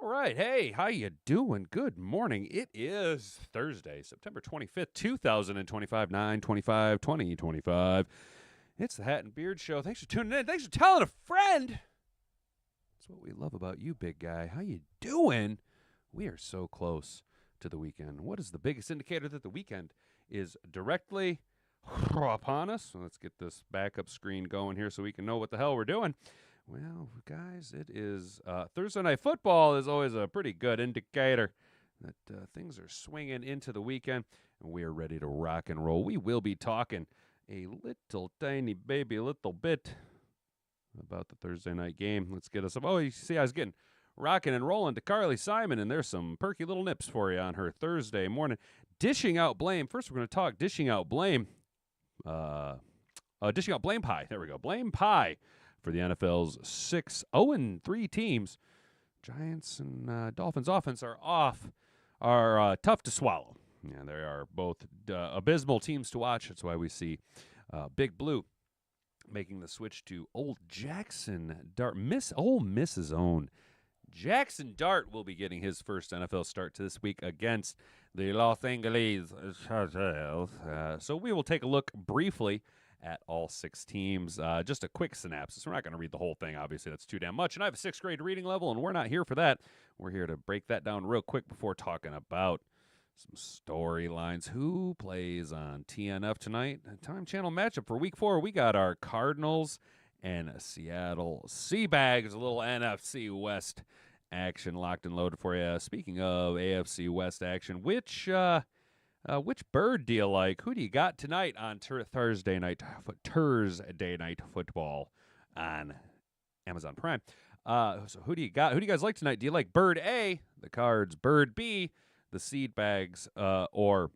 All right. Hey, how you doing? Good morning. It is Thursday, September 25th, 2025, 9/25, 2025. It's the Hat and Beard Show. Thanks for tuning in. Thanks for telling a friend. That's what we love about you, big guy. How you doing? We are so close to the weekend. What is the biggest indicator that the weekend is directly upon us? So let's get this backup screen going here so we can know what the hell we're doing. Well, guys, it is Thursday Night Football is always a pretty good indicator that things are swinging into the weekend, and we are ready to rock and roll. We will be talking a little tiny baby little bit about the Thursday night game. Let's get us up. Oh, you see, I was getting rocking and rolling to Carly Simon, and there's some perky little nips for you on her Thursday morning. Dishing out blame. First, we're going to talk dishing out blame. Dishing out blame pie. There we go. Blame pie. For the NFL's 6-0-3 teams, Giants and Dolphins offense are tough to swallow. Yeah, they are both abysmal teams to watch. That's why we see Big Blue making the switch to Old Jackson Dart. Miss's own Jackson Dart will be getting his first NFL start to this week against the Los Angeles Chargers. So we will take a look briefly at all six teams. Just a quick synopsis. We're not going to read the whole thing. Obviously, that's too damn much. And I have a sixth grade reading level, and we're not here for that. We're here to break that down real quick before talking about some storylines. Who plays on TNF tonight? A Time Channel matchup for Week 4. We got our Cardinals and Seattle Seahawks. A little NFC West action locked and loaded for you. Speaking of AFC West action, which bird do you like? Who do you got tonight on Thursday night football on Amazon Prime? So who do you got? Who do you guys like tonight? Do you like bird A, the Cards, bird B, the seed bags, or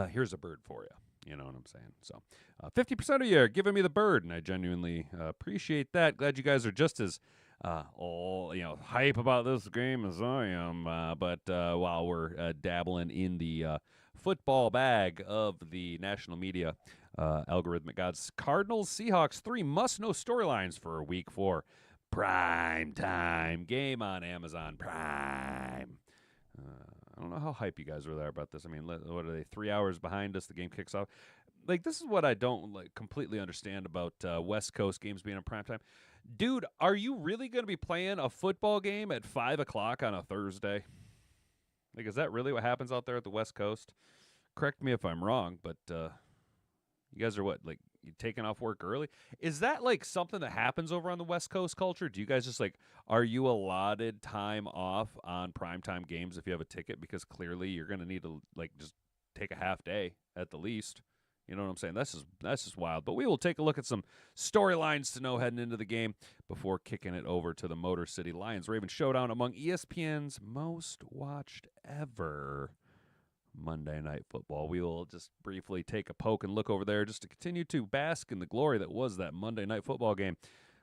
here's a bird for you? You know what I'm saying? So 50% of you are giving me the bird, and I genuinely appreciate that. Glad you guys are just as hype about this game as I am. But while we're dabbling in the football bag of the national media algorithmic gods, Cardinals, Seahawks, 3 must-know storylines for Week 4 primetime game on Amazon Prime. I don't know how hype you guys are there about this. I mean, what are they, 3 hours behind us? The game kicks off. Like, this is what I don't completely understand about West Coast games being on primetime. Dude, are you really going to be playing a football game at 5 o'clock on a Thursday? Like, is that really what happens out there at the West Coast? Correct me if I'm wrong, but you guys are what, like, you taking off work early? Is that, like, something that happens over on the West Coast culture? Do you guys just, like, are you allotted time off on primetime games if you have a ticket? Because clearly you're going to need to, like, just take a half day at the least. You know what I'm saying? That's just wild. But we will take a look at some storylines to know heading into the game before kicking it over to the Motor City Lions-Ravens showdown among ESPN's most watched ever Monday Night Football. We will just briefly take a poke and look over there just to continue to bask in the glory that was that Monday Night Football game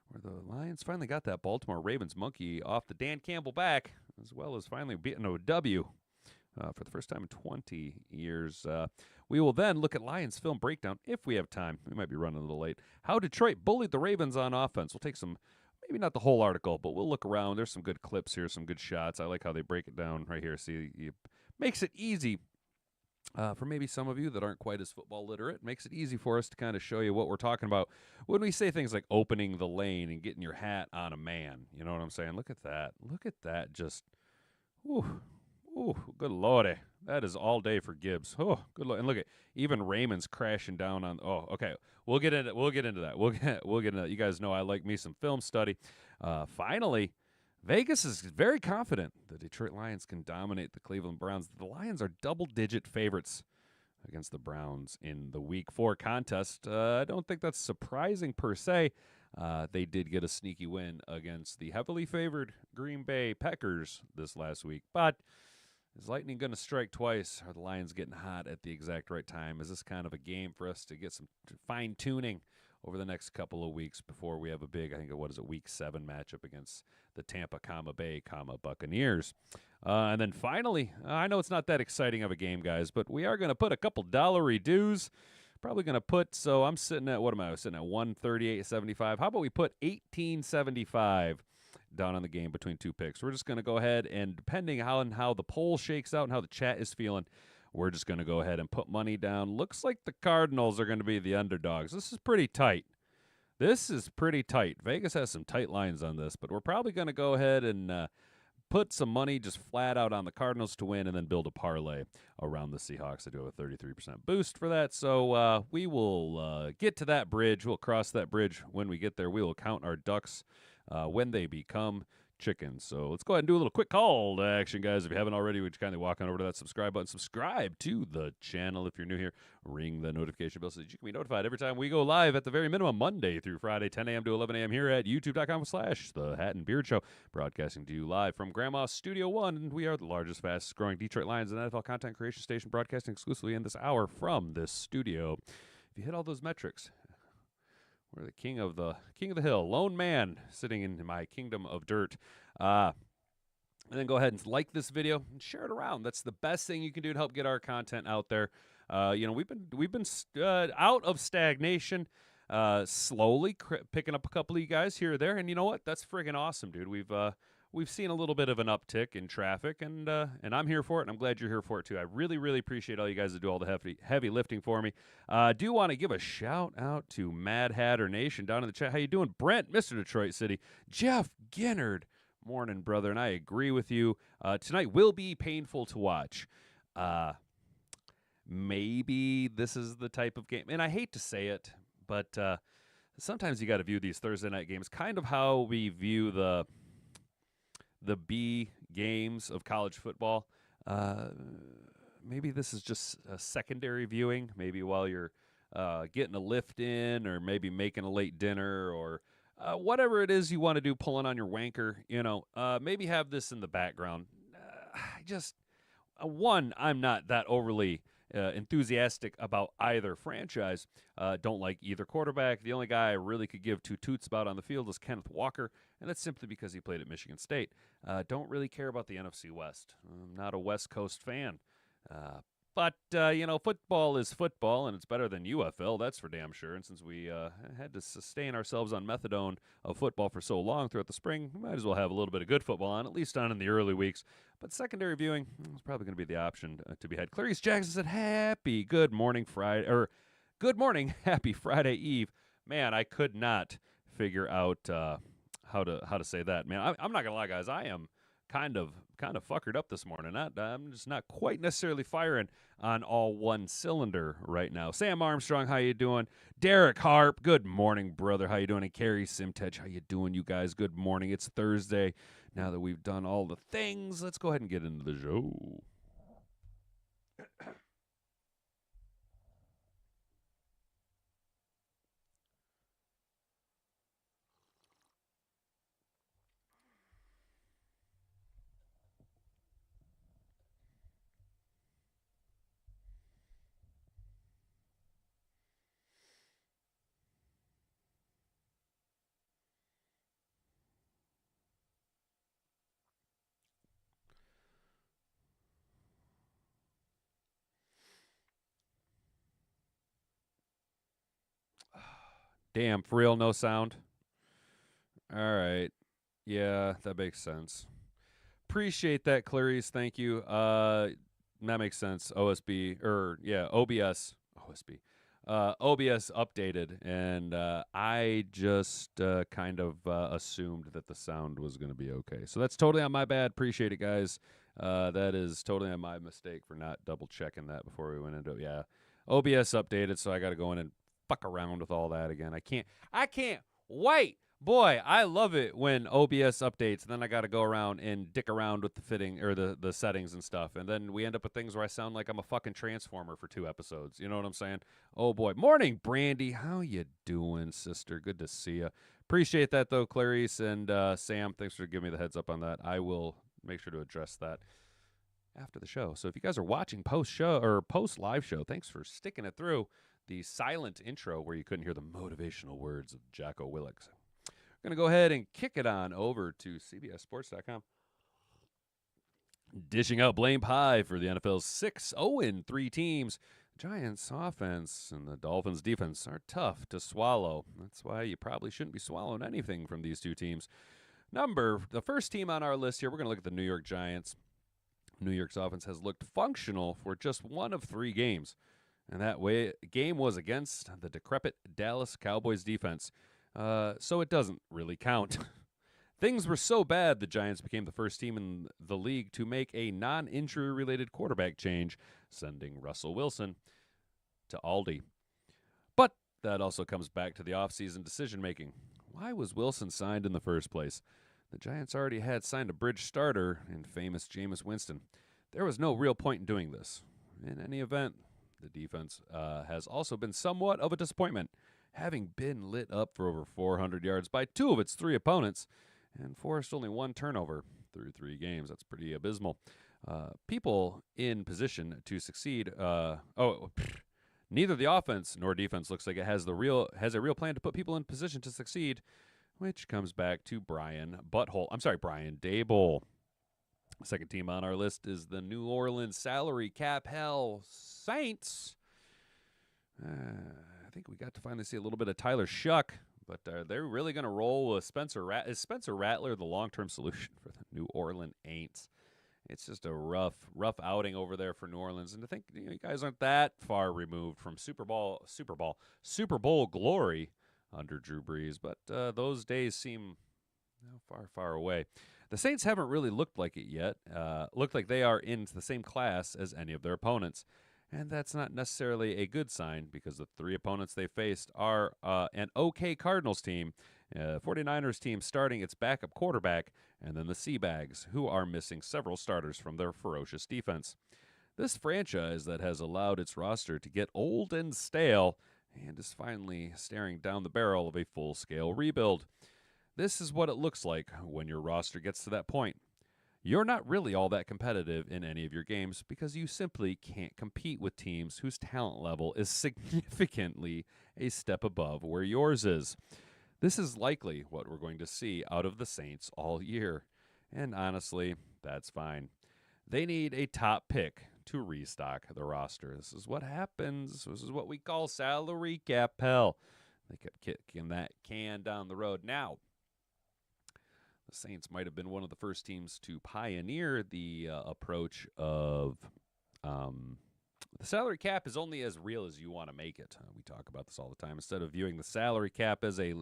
where the Lions finally got that Baltimore Ravens monkey off the Dan Campbell back, as well as finally beating a W for the first time in 20 years. We will then look at Lions film breakdown if we have time. We might be running a little late. How Detroit bullied the Ravens on offense. We'll take some, maybe not the whole article, but we'll look around. There's some good clips here, some good shots. I like how they break it down right here. See, it makes it easy for maybe some of you that aren't quite as football literate. It makes it easy for us to kind of show you what we're talking about when we say things like opening the lane and getting your hat on a man. You know what I'm saying? Look at that. Look at that. Just, ooh, good lordy. That is all day for Gibbs. Oh, good lord. And look at even Raymond's crashing down on. Oh, okay. We'll get into that. We'll get into that. You guys know I like me some film study. Finally, Vegas is very confident the Detroit Lions can dominate the Cleveland Browns. The Lions are double-digit favorites against the Browns in the Week 4 contest. I don't think that's surprising per se. They did get a sneaky win against the heavily favored Green Bay Packers this last week. But is lightning going to strike twice? Are the Lions getting hot at the exact right time? Is this kind of a game for us to get some fine-tuning over the next couple of weeks before we have a big, I think, Week 7 matchup against the Tampa, Bay, Buccaneers? And then finally, I know it's not that exciting of a game, guys, but we are going to put a couple dollary dues. Probably going to put, so I'm sitting at, what am I? I was sitting at 138.75. How about we put 18.75 down on the game between two picks. We're just going to go ahead and, depending on how the poll shakes out and how the chat is feeling, we're just going to go ahead and put money down. Looks like the Cardinals are going to be the underdogs. This is pretty tight. This is pretty tight. Vegas has some tight lines on this, but we're probably going to go ahead and put some money just flat out on the Cardinals to win and then build a parlay around the Seahawks. I do have a 33% boost for that, so we will get to that bridge. We'll cross that bridge when we get there. We will count our ducks when they become chickens. So let's go ahead and do a little quick call to action, guys. If you haven't already, would you kindly walk on over to that subscribe button. Subscribe to the channel if you're new here. Ring the notification bell so that you can be notified every time we go live at the very minimum Monday through Friday, 10 a.m. to 11 a.m. here at youtube.com/The Hat and Beard Show. Broadcasting to you live from Grandma's Studio 1. And we are the largest, fastest growing Detroit Lions and NFL content creation station, broadcasting exclusively in this hour from this studio. If you hit all those metrics, we're the king of the hill, lone man sitting in my kingdom of dirt. And then go ahead and like this video and share it around. That's the best thing you can do to help get our content out there. We've been out of stagnation, slowly picking up a couple of you guys here or there, and you know what? That's friggin' awesome, dude. We've seen a little bit of an uptick in traffic, and I'm here for it, and I'm glad you're here for it too. I really, really appreciate all you guys that do all the heavy lifting for me. Do want to give a shout out to Mad Hatter Nation down in the chat. How you doing, Brent, Mr. Detroit City, Jeff Ginnard? Morning, brother, and I agree with you. Tonight will be painful to watch. Maybe this is the type of game, and I hate to say it, but sometimes you got to view these Thursday night games kind of how we view the B games of college football. Maybe this is just a secondary viewing, maybe while you're getting a lift in, or maybe making a late dinner, or whatever it is you want to do, pulling on your wanker, maybe have this in the background. I'm not that overly enthusiastic about either franchise. Don't like either quarterback. The only guy I really could give two toots about on the field is Kenneth Walker, and that's simply because he played at Michigan State. Don't really care about the NFC West. I'm not a West Coast fan. But football is football, and it's better than UFL, that's for damn sure. And since we had to sustain ourselves on methadone of football for so long throughout the spring, we might as well have a little bit of good football on, at least on in the early weeks. But secondary viewing is probably going to be the option to be had. Clarice Jackson said, happy good morning Friday, or good morning, happy Friday Eve. Man, I could not figure out how to say that. Man, I'm not going to lie, guys. I am kind of fuckered up this morning. I'm just not quite necessarily firing on all one cylinder right now. Sam Armstrong, how you doing? Derek Harp, good morning, brother. How you doing? And Carrie Simtech, how you doing, you guys? Good morning. It's Thursday. Now that we've done all the things, let's go ahead and get into the show. Damn, for real, no sound? All right. Yeah, that makes sense. Appreciate that, Clarice. Thank you. That makes sense. OBS. OBS updated, and I just kind of assumed that the sound was going to be okay. So that's totally on my bad. Appreciate it, guys. That is totally on my mistake for not double-checking that before we went into it. Yeah, OBS updated, so I got to go in and fuck around with all that again. I can't wait. Boy, I love it when OBS updates, and then I got to go around and dick around with the fitting or the settings and stuff, and then we end up with things where I sound like I'm a fucking transformer for 2 episodes. You know what I'm saying? Oh boy, morning, Brandy. How you doing, sister? Good to see you. Appreciate that though, Clarice and Sam. Thanks for giving me the heads up on that. I will make sure to address that after the show. So if you guys are watching post live show, thanks for sticking it through the silent intro where you couldn't hear the motivational words of Jocko Willink. Going to go ahead and kick it on over to CBSSports.com. Dishing out blame pie for the NFL's 6-0-3 teams. Giants offense and the Dolphins defense are tough to swallow. That's why you probably shouldn't be swallowing anything from these two teams. The first team on our list here, we're going to look at the New York Giants. New York's offense has looked functional for just one of 3 games, and that game was against the decrepit Dallas Cowboys defense, so it doesn't really count. Things were so bad, the Giants became the first team in the league to make a non-injury-related quarterback change, sending Russell Wilson to Aldi. But that also comes back to the offseason decision-making. Why was Wilson signed in the first place? The Giants already had signed a bridge starter in famous Jameis Winston. There was no real point in doing this. In any event, the defense has also been somewhat of a disappointment, having been lit up for over 400 yards by 2 of its 3 opponents and forced only 1 turnover through 3 games. That's pretty abysmal. People in position to succeed. Neither the offense nor defense looks like it has a real plan to put people in position to succeed, which comes back to Brian Daboll. Second team on our list is the New Orleans salary cap hell Saints. I think we got to finally see a little bit of Tyler Shuck, but they're really going to roll with Spencer Rattler. Is Spencer Rattler the long-term solution for the New Orleans Saints? It's just a rough outing over there for New Orleans, and to think you guys aren't that far removed from Super Bowl glory under Drew Brees, but those days seem far away. The Saints haven't really looked like it yet. Looked like they are in the same class as any of their opponents, and that's not necessarily a good sign because the 3 opponents they faced are an okay Cardinals team, 49ers team starting its backup quarterback, and then the Seabags, who are missing several starters from their ferocious defense. This franchise that has allowed its roster to get old and stale and is finally staring down the barrel of a full-scale rebuild. This is what it looks like when your roster gets to that point. You're not really all that competitive in any of your games because you simply can't compete with teams whose talent level is significantly a step above where yours is. This is likely what we're going to see out of the Saints all year, and honestly, that's fine. They need a top pick to restock the roster. This is what happens. This is what we call salary cap hell. They kept kicking that can down the road. Now, the Saints might have been one of the first teams to pioneer the approach of the salary cap is only as real as you want to make it. We talk about this all the time. Instead of viewing the salary cap as a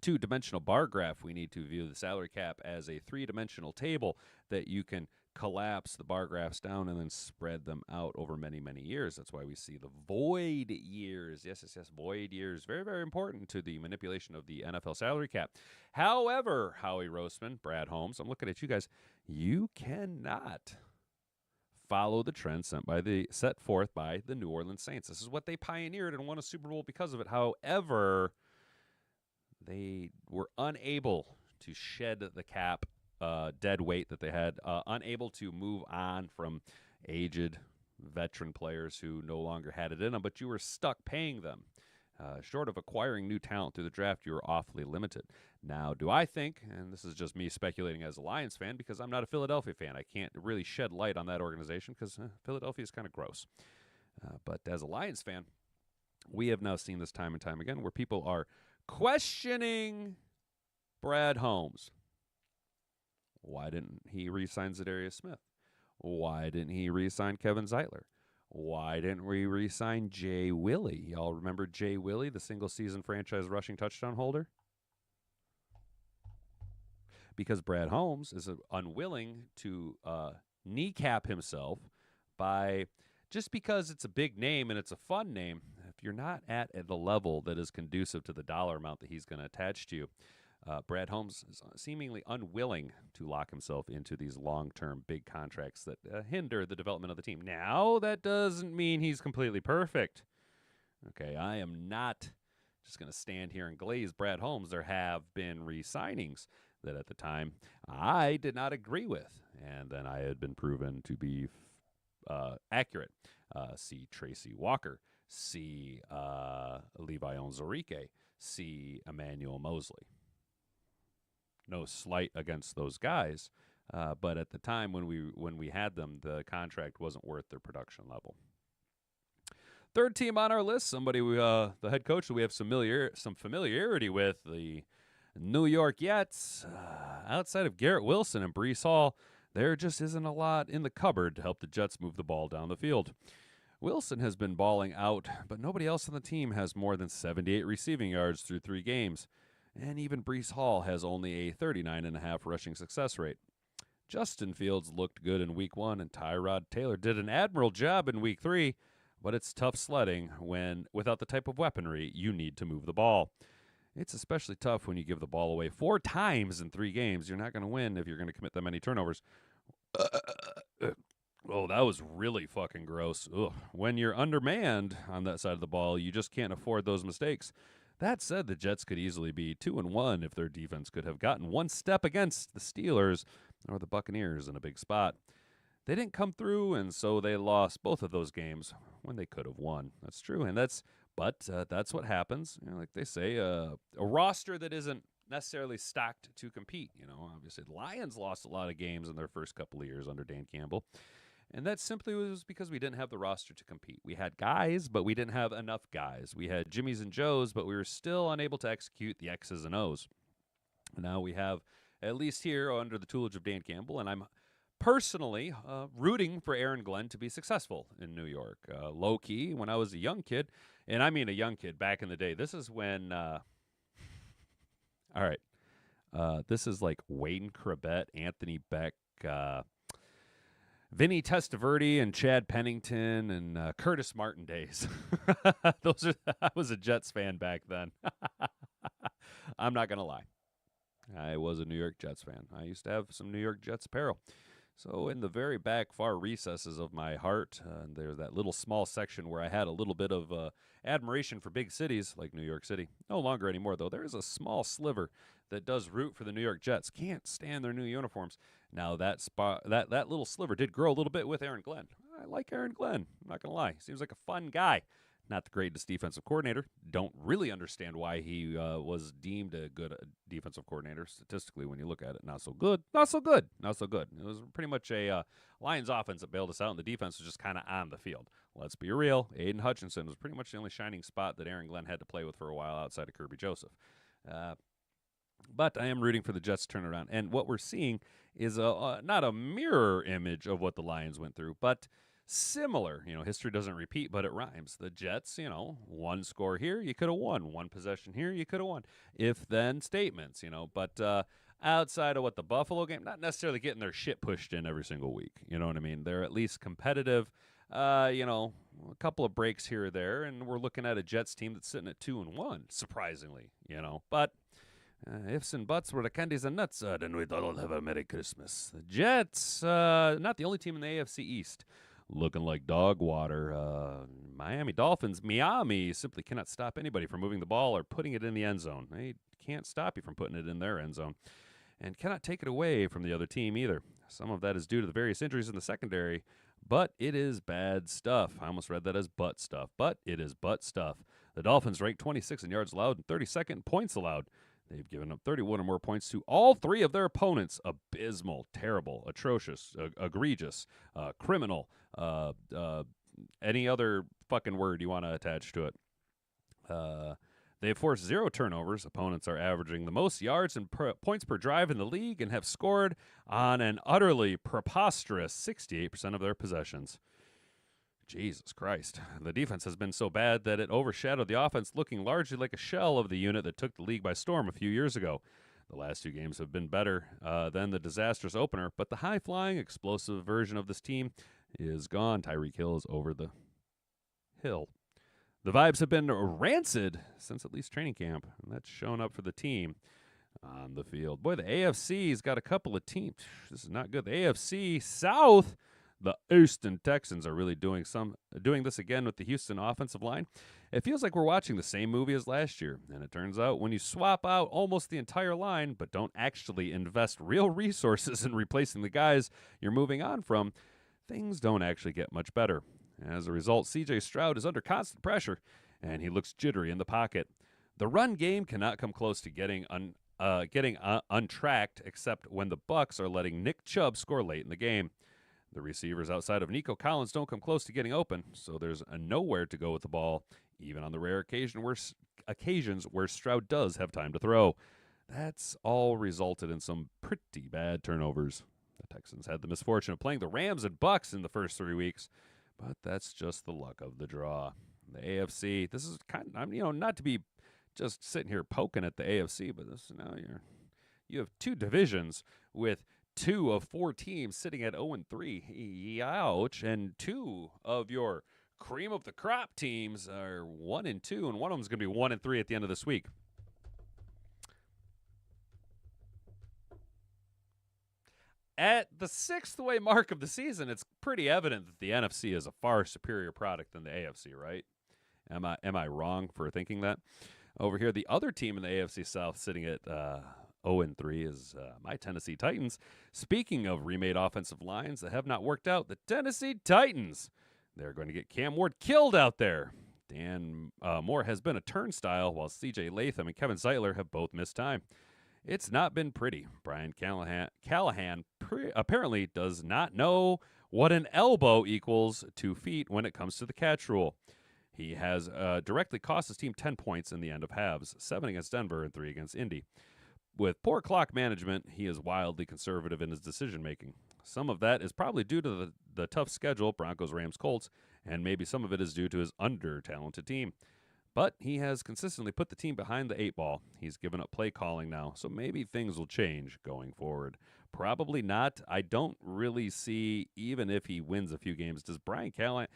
2-dimensional bar graph, we need to view the salary cap as a 3-dimensional table that you can collapse the bar graphs down and then spread them out over many, many years. That's why we see the void years. Yes, void years. Very, very important to the manipulation of the NFL salary cap. However, Howie Roseman, Brad Holmes, I'm looking at you guys. You cannot follow the trend set forth by the New Orleans Saints. This is what they pioneered and won a Super Bowl because of it. However, they were unable to shed the cap dead weight that they had, unable to move on from aged veteran players who no longer had it in them, but you were stuck paying them. Short of acquiring new talent through the draft, you were awfully limited. Now, do I think, and this is just me speculating as a Lions fan because I'm not a Philadelphia fan. I can't really shed light on that organization because Philadelphia is kind of gross. But as a Lions fan, we have now seen this time and time again where people are questioning Brad Holmes. Why didn't he re-sign Zadarius Smith? Why didn't he re-sign Kevin Zeitler? Why didn't we re-sign Jay Willie? Y'all remember Jay Willie, the single-season franchise rushing touchdown holder? Because Brad Holmes is unwilling to kneecap himself by just because it's a big name and it's a fun name. If you're not at the level that is conducive to the dollar amount that he's going to attach to you, Brad Holmes is seemingly unwilling to lock himself into these long-term big contracts that hinder the development of the team. Now, that doesn't mean he's completely perfect. Okay, I am not just going to stand here and glaze Brad Holmes. There have been re-signings that at the time I did not agree with, and then I had been proven to be accurate. See Tracy Walker. See Levi Onwuzurike. See Emmanuel Mosley. No slight against those guys, but at the time when we had them, the contract wasn't worth their production level. Third team on our list, somebody the head coach that we have some familiarity with, the New York Jets, outside of Garrett Wilson and Breece Hall, there just isn't a lot in the cupboard to help the Jets move the ball down the field. Wilson has been balling out, but nobody else on the team has more than 78 receiving yards through 3 games. And even Breece Hall has only a 39.5 rushing success rate. Justin Fields looked good in Week 1, and Tyrod Taylor did an admirable job in Week 3, but it's tough sledding when, without the type of weaponry, you need to move the ball. It's especially tough when you give the ball away 4 times in 3 games. You're not going to win if you're going to commit that many turnovers. Oh, that was really fucking gross. Ugh. When you're undermanned on that side of the ball, you just can't afford those mistakes. That said, the Jets could easily be 2-1 if their defense could have gotten one step against the Steelers or the Buccaneers in a big spot. They didn't come through, and so they lost both of those games when they could have won. That's true, and that's what happens. Like they say, a roster that isn't necessarily stocked to compete. Obviously the Lions lost a lot of games in their first couple of years under Dan Campbell. And that simply was because we didn't have the roster to compete. We had guys, but we didn't have enough guys. We had Jimmies and Joes, but we were still unable to execute the X's and O's. Now we have, at least here under the tutelage of Dan Campbell, and I'm personally rooting for Aaron Glenn to be successful in New York. Low-key, when I was a young kid, and I mean a young kid back in the day, this is when, all right, this is like Wayne Krebet, Anthony Beck, Vinny Testaverde and Chad Pennington and Curtis Martin days. I was a Jets fan back then. I'm not going to lie. I was a New York Jets fan. I used to have some New York Jets apparel. So in the very back far recesses of my heart, there's that little small section where I had a little bit of admiration for big cities like New York City. No longer anymore, though. There is a small sliver that does root for the New York Jets. Can't stand their new uniforms. Now, that little sliver did grow a little bit with Aaron Glenn. I like Aaron Glenn. I'm not going to lie. Seems like a fun guy. Not the greatest defensive coordinator. Don't really understand why he was deemed a good defensive coordinator statistically when you look at it. Not so good. Not so good. Not so good. It was pretty much a Lions offense that bailed us out, and the defense was just kind of on the field. Let's be real. Aiden Hutchinson was pretty much the only shining spot that Aaron Glenn had to play with for a while outside of Kirby Joseph. But I am rooting for the Jets to turn around. And what we're seeing is not a mirror image of what the Lions went through, but similar. History doesn't repeat, but it rhymes. The Jets, one score here, you could have won. One possession here, you could have won. If-then statements, But outside of what the Buffalo game, not necessarily getting their shit pushed in every single week. You know what I mean? They're at least competitive. A couple of breaks here or there, and we're looking at a Jets team that's sitting at 2-1, surprisingly. But ifs and buts were the candies and nuts, then we'd all have a Merry Christmas. The Jets, not the only team in the AFC East, looking like dog water. Miami Dolphins, Miami simply cannot stop anybody from moving the ball or putting it in the end zone. They can't stop you from putting it in their end zone, and cannot take it away from the other team either. Some of that is due to the various injuries in the secondary, but it is bad stuff. I almost read that as butt stuff, but it is butt stuff. The Dolphins ranked 26th in yards allowed and 32nd in points allowed. They've given up 31 or more points to all 3 of their opponents. Abysmal, terrible, atrocious, egregious, criminal, any other fucking word you want to attach to it. They have forced 0 turnovers. Opponents are averaging the most yards and points per drive in the league and have scored on an utterly preposterous 68% of their possessions. Jesus Christ. The defense has been so bad that it overshadowed the offense, looking largely like a shell of the unit that took the league by storm a few years ago. The last 2 games have been better than the disastrous opener, but the high-flying, explosive version of this team is gone. Tyreek Hill is over the hill. The vibes have been rancid since at least training camp, and that's shown up for the team on the field. Boy, the AFC's got a couple of teams. This is not good. The AFC South, the Houston Texans are really doing this again with the Houston offensive line. It feels like we're watching the same movie as last year, and it turns out when you swap out almost the entire line but don't actually invest real resources in replacing the guys you're moving on from, things don't actually get much better. As a result, C.J. Stroud is under constant pressure, and he looks jittery in the pocket. The run game cannot come close to getting untracked except when the Bucs are letting Nick Chubb score late in the game. The receivers outside of Nico Collins don't come close to getting open, so there's nowhere to go with the ball, even on the rare occasions where Stroud does have time to throw. That's all resulted in some pretty bad turnovers. The Texans had the misfortune of playing the Rams and Bucks in the first 3 weeks, but that's just the luck of the draw. The AFC, this is kind of, not to be just sitting here poking at the AFC, but you have two divisions with 2 of 4 teams sitting at 0-3. Ouch. And 2 of your cream of the crop teams are 1-2, and one of them is going to be 1-3 at the end of this week. At the 6th way mark of the season, it's pretty evident that the NFC is a far superior product than the AFC, right? Am I wrong for thinking that? Over here, the other team in the AFC South sitting at 0-3 is my Tennessee Titans. Speaking of remade offensive lines that have not worked out, the Tennessee Titans, they're going to get Cam Ward killed out there. Dan Moore has been a turnstile, while C.J. Latham and Kevin Zeitler have both missed time. It's not been pretty. Brian Callahan apparently does not know what an elbow equals 2 feet when it comes to the catch rule. He has directly cost his team 10 points in the end of halves, 7 against Denver and 3 against Indy. With poor clock management, he is wildly conservative in his decision-making. Some of that is probably due to the tough schedule, Broncos, Rams, Colts, and maybe some of it is due to his under-talented team. But he has consistently put the team behind the 8 ball. He's given up play calling now, so maybe things will change going forward. Probably not. I don't really see, even if he wins a few games, does Brian Callahan,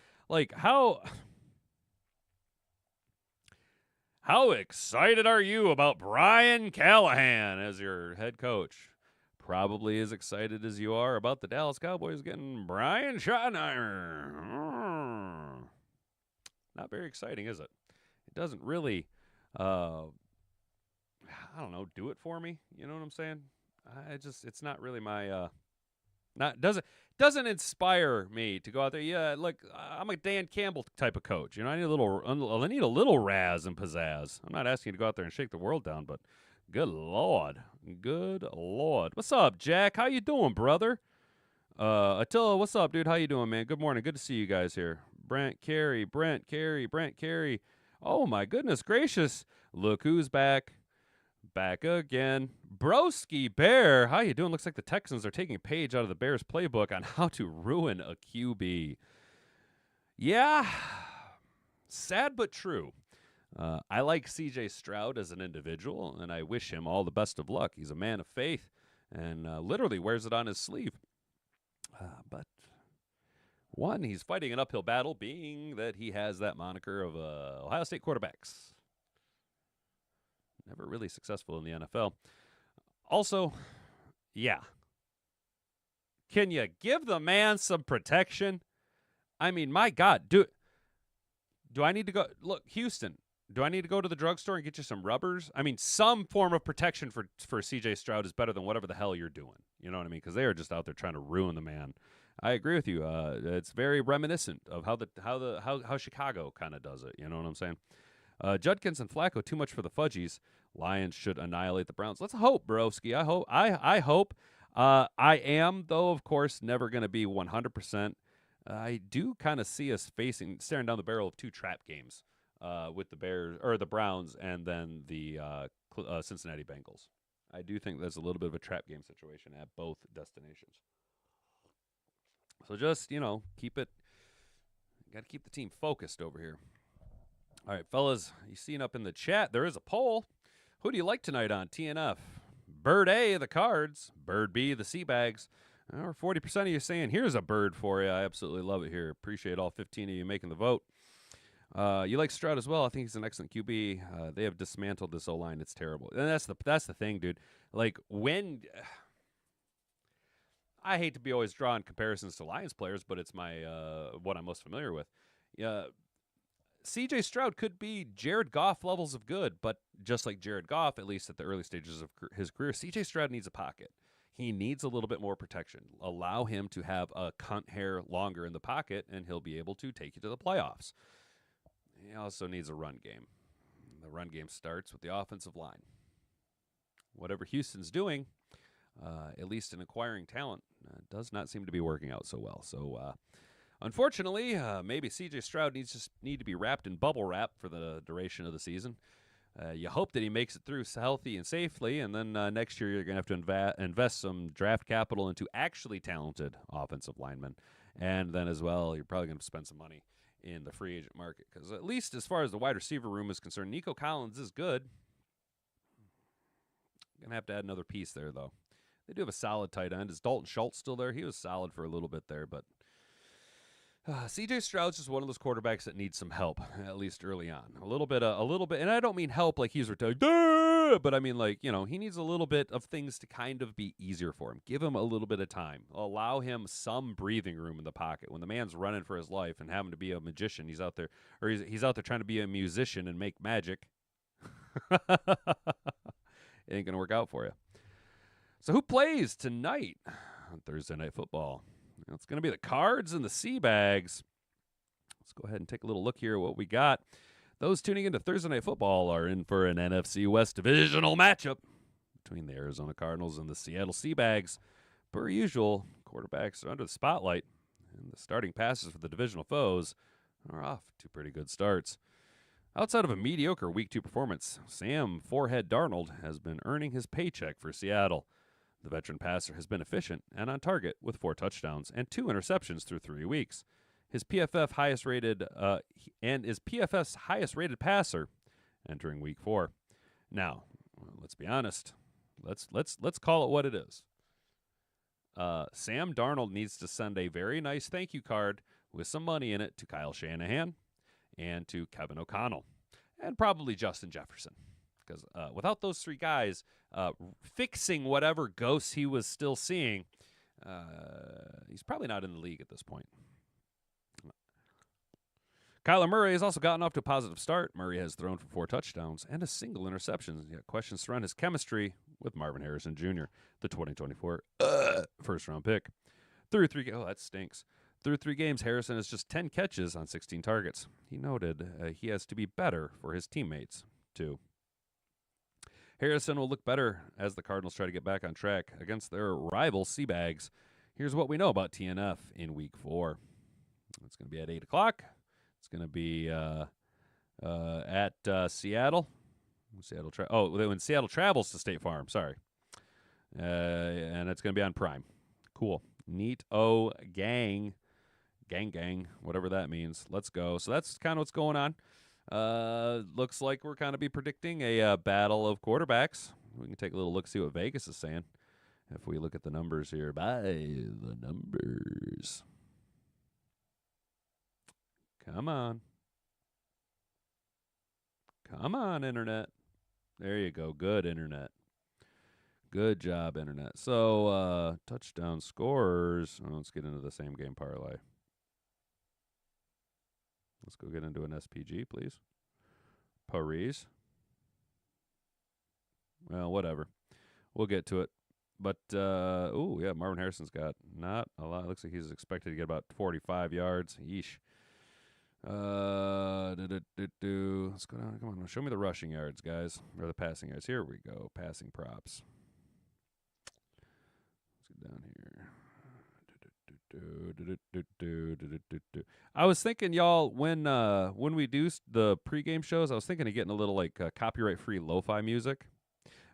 how excited are you about Brian Callahan as your head coach? Probably as excited as you are about the Dallas Cowboys getting Brian Schottenheimer. Not very exciting, is it? It doesn't really, do it for me. You know what I'm saying? It's not really my, doesn't inspire me to go out there. Yeah, look, I'm a Dan Campbell type of coach. I need a little razz and pizzazz. I'm not asking you to go out there and shake the world down, but good Lord. What's up, Jack? How you doing, brother? Attila, what's up, dude? How you doing, man? Good morning. Good to see you guys here. Brent Carey. Oh, my goodness gracious. Look who's back. Back again. Broski Bear. How you doing? Looks like the Texans are taking a page out of the Bears playbook on how to ruin a QB. Yeah. Sad but true. I like C.J. Stroud as an individual, and I wish him all the best of luck. He's a man of faith and literally wears it on his sleeve. But one, he's fighting an uphill battle, being that he has that moniker of Ohio State quarterbacks. Never really successful in the NFL. Also, yeah. Can you give the man some protection? I mean, my God, do I need to go? Look, Houston, do I need to go to the drugstore and get you some rubbers? I mean, some form of protection for C.J. Stroud is better than whatever the hell you're doing. You know what I mean? Because they are just out there trying to ruin the man. I agree with you. It's very reminiscent of how Chicago kind of does it. You know what I'm saying? Judkins and Flacco, too much for the Fudgies. Lions should annihilate the Browns. Let's hope, broski. I hope. I am, though, of course, never going to be 100%. I do kind of see us staring down the barrel of 2 trap games with the Bears or the Browns and then the Cincinnati Bengals. I do think there's a little bit of a trap game situation at both destinations. So just, keep it. Got to keep the team focused over here. All right, fellas, you seen up in the chat, there is a poll. Who do you like tonight on TNF? Bird A, the Cards. Bird B, the Seabags. Or 40% of you saying, here's a bird for you. I absolutely love it here. Appreciate all 15 of you making the vote. You like Stroud as well. I think he's an excellent QB. They have dismantled this O-line. It's terrible. And that's the thing, dude. Like, when... I hate to be always drawing comparisons to Lions players, but it's my what I'm most familiar with. C.J. Stroud could be Jared Goff levels of good, but just like Jared Goff, at least at the early stages of his career, C.J. Stroud needs a pocket. He needs a little bit more protection. Allow him to have a cunt hair longer in the pocket, and he'll be able to take you to the playoffs. He also needs a run game. The run game starts with the offensive line. Whatever Houston's doing, at least in acquiring talent, does not seem to be working out so well. So, unfortunately, maybe C.J. Stroud needs to be wrapped in bubble wrap for the duration of the season. You hope that he makes it through healthy and safely, and then next year you're going to have to invest some draft capital into actually talented offensive linemen. And then as well, you're probably going to spend some money in the free agent market because at least as far as the wide receiver room is concerned, Nico Collins is good. Going to have to add another piece there, though. They do have a solid tight end. Is Dalton Schultz still there? He was solid for a little bit there, but C.J. Stroud's just one of those quarterbacks that needs some help, at least early on. A little bit, and I don't mean help like he's retired, but I mean like, he needs a little bbit of things to kind of be easier for him. Give him a little bit of time. Allow him some breathing room in the pocket. When the man's running for his life and having to be a magician, he's out there trying to be a musician and make magic. It ain't going to work out for you. So who plays tonight on Thursday Night Football? It's going to be the Cards and the Seabags. Let's go ahead and take a little look here at what we got. Those tuning into Thursday Night Football are in for an NFC West divisional matchup between the Arizona Cardinals and the Seattle Seabags. Per usual, quarterbacks are under the spotlight, and the starting passes for the divisional foes are off to pretty good starts. Outside of a mediocre Week 2 performance, Sam Forehead Darnold has been earning his paycheck for Seattle. The veteran passer has been efficient and on target with 4 touchdowns and 2 interceptions through 3 weeks. His PFF's highest rated passer entering Week 4. Now, let's be honest. Let's call it what it is. Sam Darnold needs to send a very nice thank you card with some money in it to Kyle Shanahan and to Kevin O'Connell and probably Justin Jefferson. Because without those 3 guys fixing whatever ghosts he was still seeing, he's probably not in the league at this point. Kyler Murray has also gotten off to a positive start. Murray has thrown for 4 touchdowns and a single interception. He got questions surround his chemistry with Marvin Harrison Jr., the 2024 first-round pick. That stinks. Through 3 games, Harrison has just 10 catches on 16 targets. He noted he has to be better for his teammates, too. Harrison will look better as the Cardinals try to get back on track against their rival Seabags. Here's what we know about TNF in Week 4. It's going to be at 8 o'clock. It's going to be at Seattle. When Seattle travels to State Farm, sorry. And it's going to be on Prime. Cool. Neat-o gang, whatever that means. Let's go. So that's kind of what's going on. Looks like we're kind of be predicting a battle of quarterbacks. We can take a little look, see what Vegas is saying. If we look at the numbers here, by the numbers. Come on. Come on, Internet. There you go. Good, Internet. Good job, Internet. So, touchdown scorers. Let's get into the same game parlay. Let's go get into an SPG, please. Paris. Well, whatever. We'll get to it. But, Marvin Harrison's got not a lot. Looks like he's expected to get about 45 yards. Yeesh. Let's go down. Come on. Show me the rushing yards, guys. Or the passing yards. Here we go. Passing props. Let's get down here. I was thinking, y'all, when we do the pregame shows, I was thinking of getting a little copyright-free lo-fi music.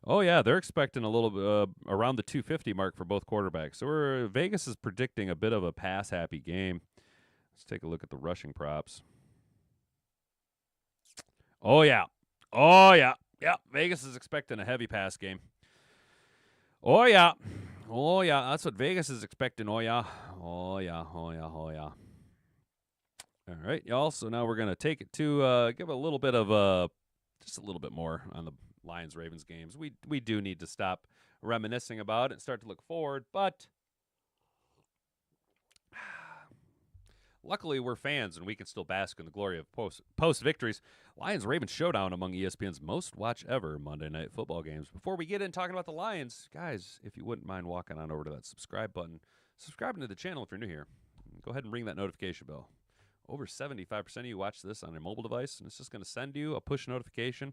Oh yeah, they're expecting a little around the 250 mark for both quarterbacks. So Vegas is predicting a bit of a pass-happy game. Let's take a look at the rushing props. Oh yeah, Vegas is expecting a heavy pass game. Oh yeah, that's what Vegas is expecting. Oh yeah. All right, y'all. So now we're going to take it to give a little bit of just a little bit more on the Lions-Ravens games. We do need to stop reminiscing about it and start to look forward, but luckily we're fans and we can still bask in the glory of post-victories. Lions-Ravens showdown among ESPN's most watched ever Monday Night Football games. Before we get in talking about the Lions, guys, if you wouldn't mind walking on over to that subscribe button, subscribing to the channel if you're new here. Go ahead and ring that notification bell. Over 75% of you watch this on a mobile device, and it's just going to send you a push notification.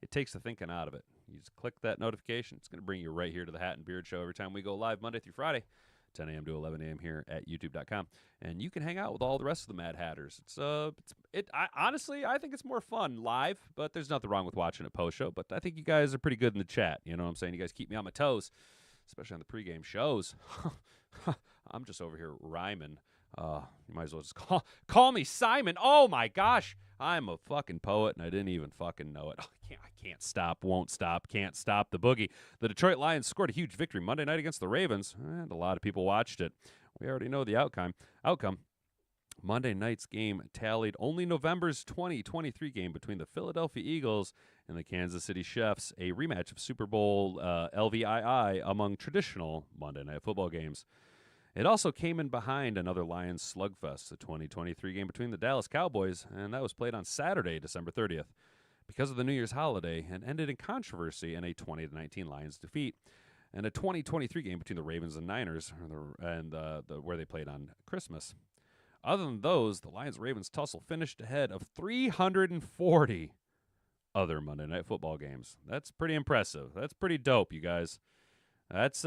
It takes the thinking out of it. You just click that notification. It's going to bring you right here to the Hat and Beard Show every time we go live Monday through Friday, 10 a.m. to 11 a.m. here at youtube.com. And you can hang out with all the rest of the Mad Hatters. Honestly, I think it's more fun live, but there's nothing wrong with watching it post-show. But I think you guys are pretty good in the chat. You know what I'm saying? You guys keep me on my toes, especially on the pregame shows. I'm just over here rhyming. You might as well just call me Simon. Oh, my gosh. I'm a fucking poet, and I didn't even fucking know it. I can't stop, won't stop, can't stop the boogie. The Detroit Lions scored a huge victory Monday night against the Ravens, and a lot of people watched it. We already know the outcome. Monday night's game tallied only November's 2023 game between the Philadelphia Eagles and the Kansas City Chiefs, a rematch of Super Bowl LVII among traditional Monday Night Football games. It also came in behind another Lions slugfest, the 2023 game between the Dallas Cowboys, and that was played on Saturday, December 30th. Because of the New Year's holiday, it ended in controversy and a 20-19 Lions defeat, and a 2023 game between the Ravens and Niners, where they played on Christmas. Other than those, the Lions-Ravens tussle finished ahead of 340 other Monday Night Football games. That's pretty impressive. That's pretty dope, you guys. That's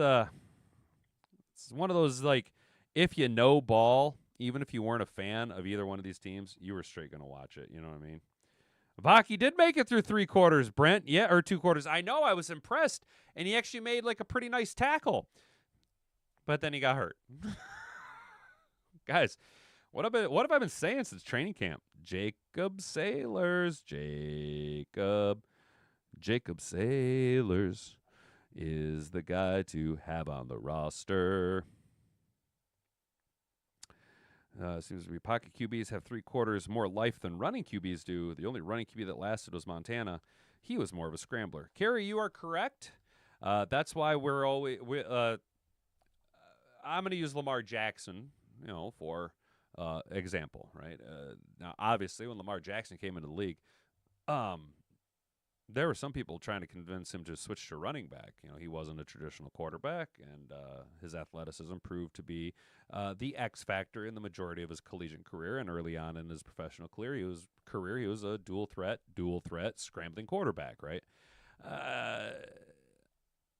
it's one of those, like, if you know ball, even if you weren't a fan of either one of these teams, you were straight going to watch it. You know what I mean? Vaki did make it through 3 quarters, Brent. Yeah, or 2 quarters. I know, I was impressed. And he actually made, like, a pretty nice tackle. But then he got hurt. Guys, what have I been saying since training camp? Jacob Sailors. Jacob Sailors is the guy to have on the roster. Seems to be pocket QBs have 3 quarters more life than running QBs do. The only running QB that lasted was Montana. He was more of a scrambler. Kerry, you are correct. That's why I'm going to use Lamar Jackson, for example, right? Now, obviously, when Lamar Jackson came into the league, there were some people trying to convince him to switch to running back. He wasn't a traditional quarterback, and his athleticism proved to be the X factor in the majority of his collegiate career. And early on in his professional career, he was a dual threat, scrambling quarterback, right?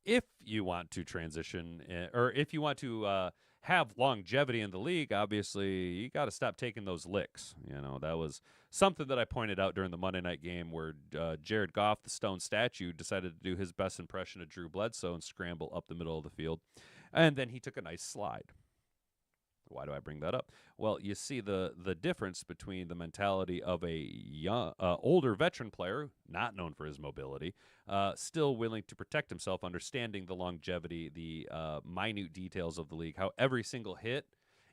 If you want to transition, or if you want to have longevity in the league, obviously you got to stop taking those licks. That was something that I pointed out during the Monday night game where Jared Goff, the stone statue, decided to do his best impression of Drew Bledsoe and scramble up the middle of the field. And then he took a nice slide. Why do I bring that up? Well, you see the difference between the mentality of a young, older veteran player, not known for his mobility, still willing to protect himself, understanding the longevity, the minute details of the league, how every single hit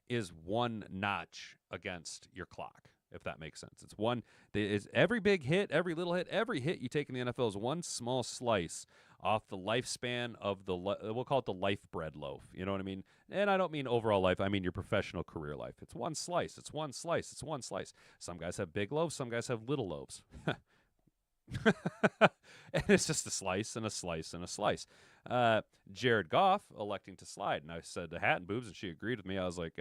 is one notch against your clock, if that makes sense. It's every big hit, every little hit, every hit you take in the NFL is one small slice off the lifespan of we'll call it the life bread loaf. You know what I mean? And I don't mean overall life. I mean your professional career life. It's one slice. It's one slice. It's one slice. Some guys have big loaves. Some guys have little loaves. And it's just a slice and a slice and a slice. Jared Goff electing to slide. And I said to Hat and Boobs, and she agreed with me. I was like,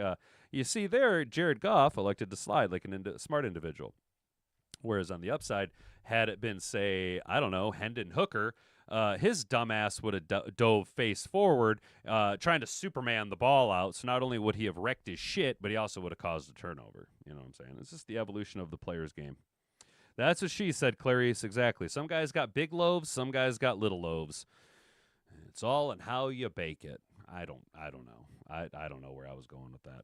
you see there, Jared Goff elected to slide like a smart individual. Whereas on the upside, had it been, say, I don't know, Hendon Hooker, his dumbass would have dove face forward, trying to Superman the ball out. So not only would he have wrecked his shit, but he also would have caused a turnover. You know what I'm saying? It's just the evolution of the player's game. That's what she said, Clarice. Exactly. Some guys got big loaves. Some guys got little loaves. It's all in how you bake it. I don't know. I don't know where I was going with that.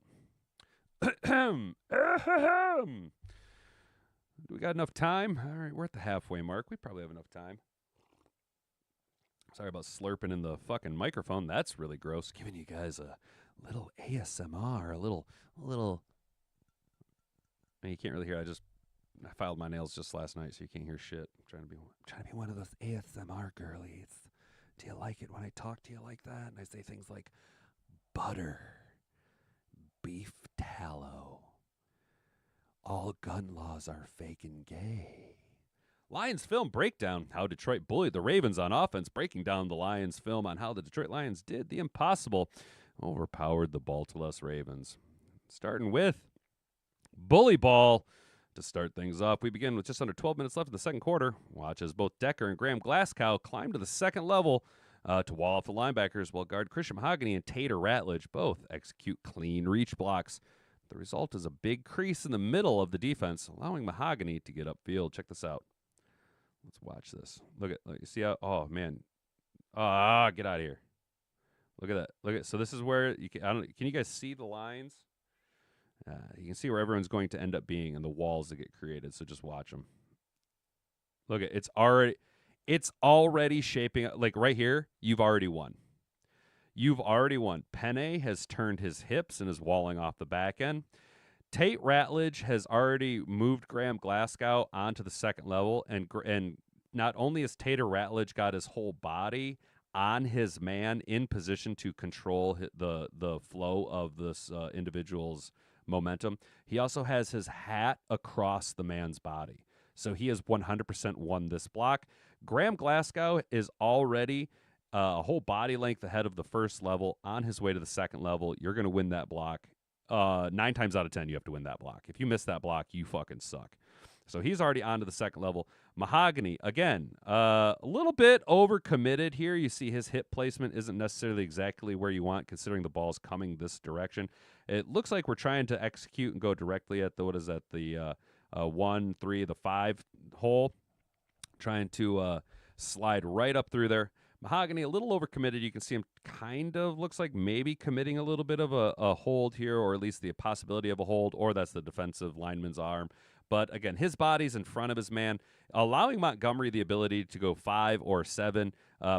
Do we got enough time? All right, we're at the halfway mark. We probably have enough time. Sorry about slurping in the fucking microphone. That's really gross. Giving you guys a little ASMR, a little. I mean, you can't really hear. I filed my nails just last night, so you can't hear shit. I'm trying to be one of those ASMR girlies. Do you like it when I talk to you like that? And I say things like butter, beef tallow. All gun laws are fake and gay. Lions film breakdown, how Detroit bullied the Ravens on offense, breaking down the Lions film on how the Detroit Lions did the impossible, overpowered the Baltimore Ravens. Starting with bully ball to start things off. We begin with just under 12 minutes left in the second quarter. Watch as both Decker and Graham Glasgow climb to the second level to wall off the linebackers, while guard Christian Mahogany and Tater Ratledge both execute clean reach blocks. The result is a big crease in the middle of the defense, allowing Mahogany to get upfield. Check this out. Let's watch this. Look, you see how? Oh man! Get out of here! Look at that. So this is where you can. Can you guys see the lines? You can see where everyone's going to end up being and the walls that get created. So just watch them. Look at it's already shaping up. Like right here, you've already won. You've already won. Penne has turned his hips and is walling off the back end. Tate Ratledge has already moved Graham Glasgow onto the second level, and not only has Tater Ratledge got his whole body on his man in position to control the flow of this individual's momentum, he also has his hat across the man's body. So he has 100% won this block. Graham Glasgow is already a whole body length ahead of the first level on his way to the second level. You're going to win that block. 9 times out of 10, you have to win that block. If you miss that block, you fucking suck. So he's already on to the second level. Mahogany, again, a little bit overcommitted here. You see his hip placement isn't necessarily exactly where you want, considering the ball's coming this direction. It looks like we're trying to execute and go directly at the 1, 3, the 5 hole. Trying to slide right up through there. Mahogany, a little overcommitted. You can see him kind of looks like maybe committing a little bit of a hold here, or at least the possibility of a hold, or that's the defensive lineman's arm. But again, his body's in front of his man, allowing Montgomery the ability to go 5 or 7,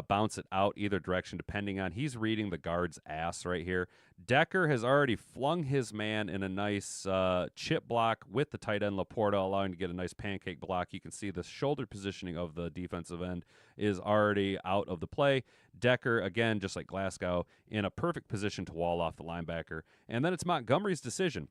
bounce it out either direction, depending on. He's reading the guard's ass right here. Decker has already flung his man in a nice chip block with the tight end Laporta, allowing him to get a nice pancake block. You can see the shoulder positioning of the defensive end is already out of the play. Decker, again, just like Glasgow, in a perfect position to wall off the linebacker. And then it's Montgomery's decision.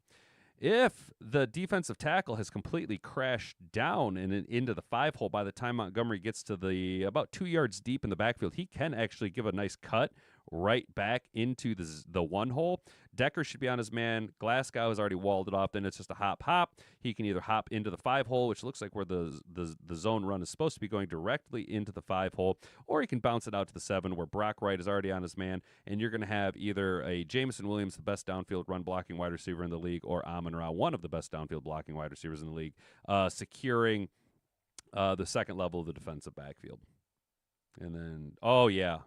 If the defensive tackle has completely crashed down and into the 5 hole by the time Montgomery gets to the about 2 yards deep in the backfield, he can actually give a nice cut right back into the 1 hole. Decker should be on his man. Glasgow has already walled it off. Then it's just a hop. He can either hop into the 5 hole, which looks like where the zone run is supposed to be going directly into the 5 hole, or he can bounce it out to the 7 where Brock Wright is already on his man, and you're going to have either a Jameson Williams, the best downfield run blocking wide receiver in the league, or Amon-Ra, one of the best downfield blocking wide receivers in the league, securing the second level of the defensive backfield. And then, oh yeah.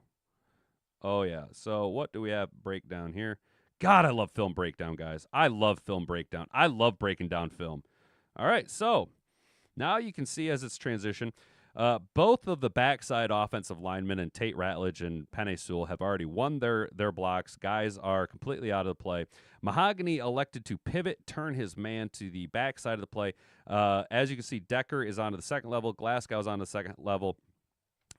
So what do we have breakdown here? God, I love film breakdown, guys. I love film breakdown. I love breaking down film. All right, so now you can see as it's transition, both of the backside offensive linemen and Tate Ratledge and Penei Sewell have already won their blocks. Guys are completely out of the play. Mahogany elected to pivot, turn his man to the backside of the play. As you can see, Decker is on to the second level. Glasgow's on the second level.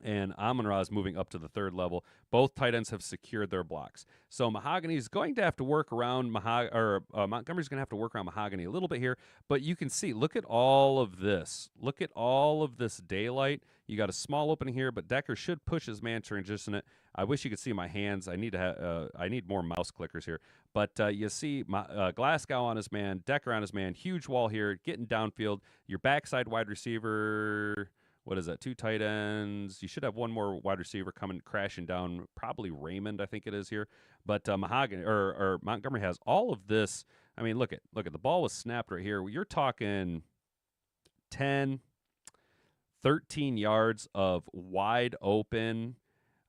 And Amon-Ra is moving up to the third level. Both tight ends have secured their blocks. So Mahogany is going to have to work around Montgomery's going to have to work around Mahogany a little bit here. But you can see, look at all of this. Look at all of this daylight. You got a small opening here, but Decker should push his man, transition it. I wish you could see my hands. I need more mouse clickers here. But you see Glasgow on his man, Decker on his man. Huge wall here, getting downfield. Your backside wide receiver. What is that? 2 tight ends. You should have one more wide receiver coming crashing down. Probably Raymond, I think it is here. But Mahogany or Montgomery has all of this. I mean, look at the ball was snapped right here. You're talking 10, 13 yards of wide open,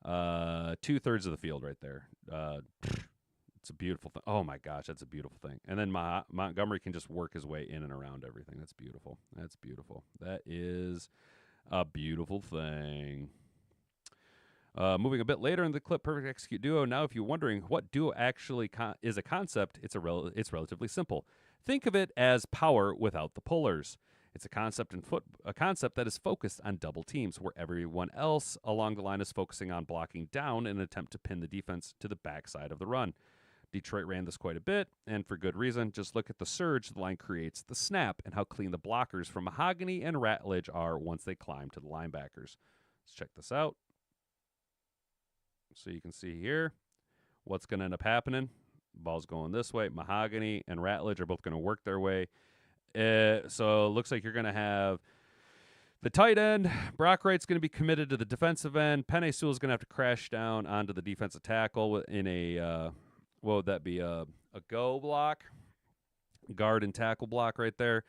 2/3 of the field right there. It's a beautiful thing. Oh my gosh, that's a beautiful thing. And then Montgomery can just work his way in and around everything. That's beautiful. That's beautiful. That is a beautiful thing. Moving a bit later in the clip, Perfect Execute Duo. Now, if you're wondering what duo actually is a concept, it's relatively simple. Think of it as power without the pullers. It's a concept that is focused on double teams, where everyone else along the line is focusing on blocking down in an attempt to pin the defense to the backside of the run. Detroit ran this quite a bit, and for good reason. Just look at the surge the line creates, the snap, and how clean the blockers from Mahogany and Ratledge are once they climb to the linebackers. Let's check this out. So you can see here what's going to end up happening. Ball's going this way. Mahogany and Ratledge are both going to work their way. So it looks like you're going to have The tight end, Brock Wright's going to be committed to the defensive end. Penei Sewell's going to have to crash down onto the defensive tackle in a, what would that be, a go block? Guard and tackle block right there.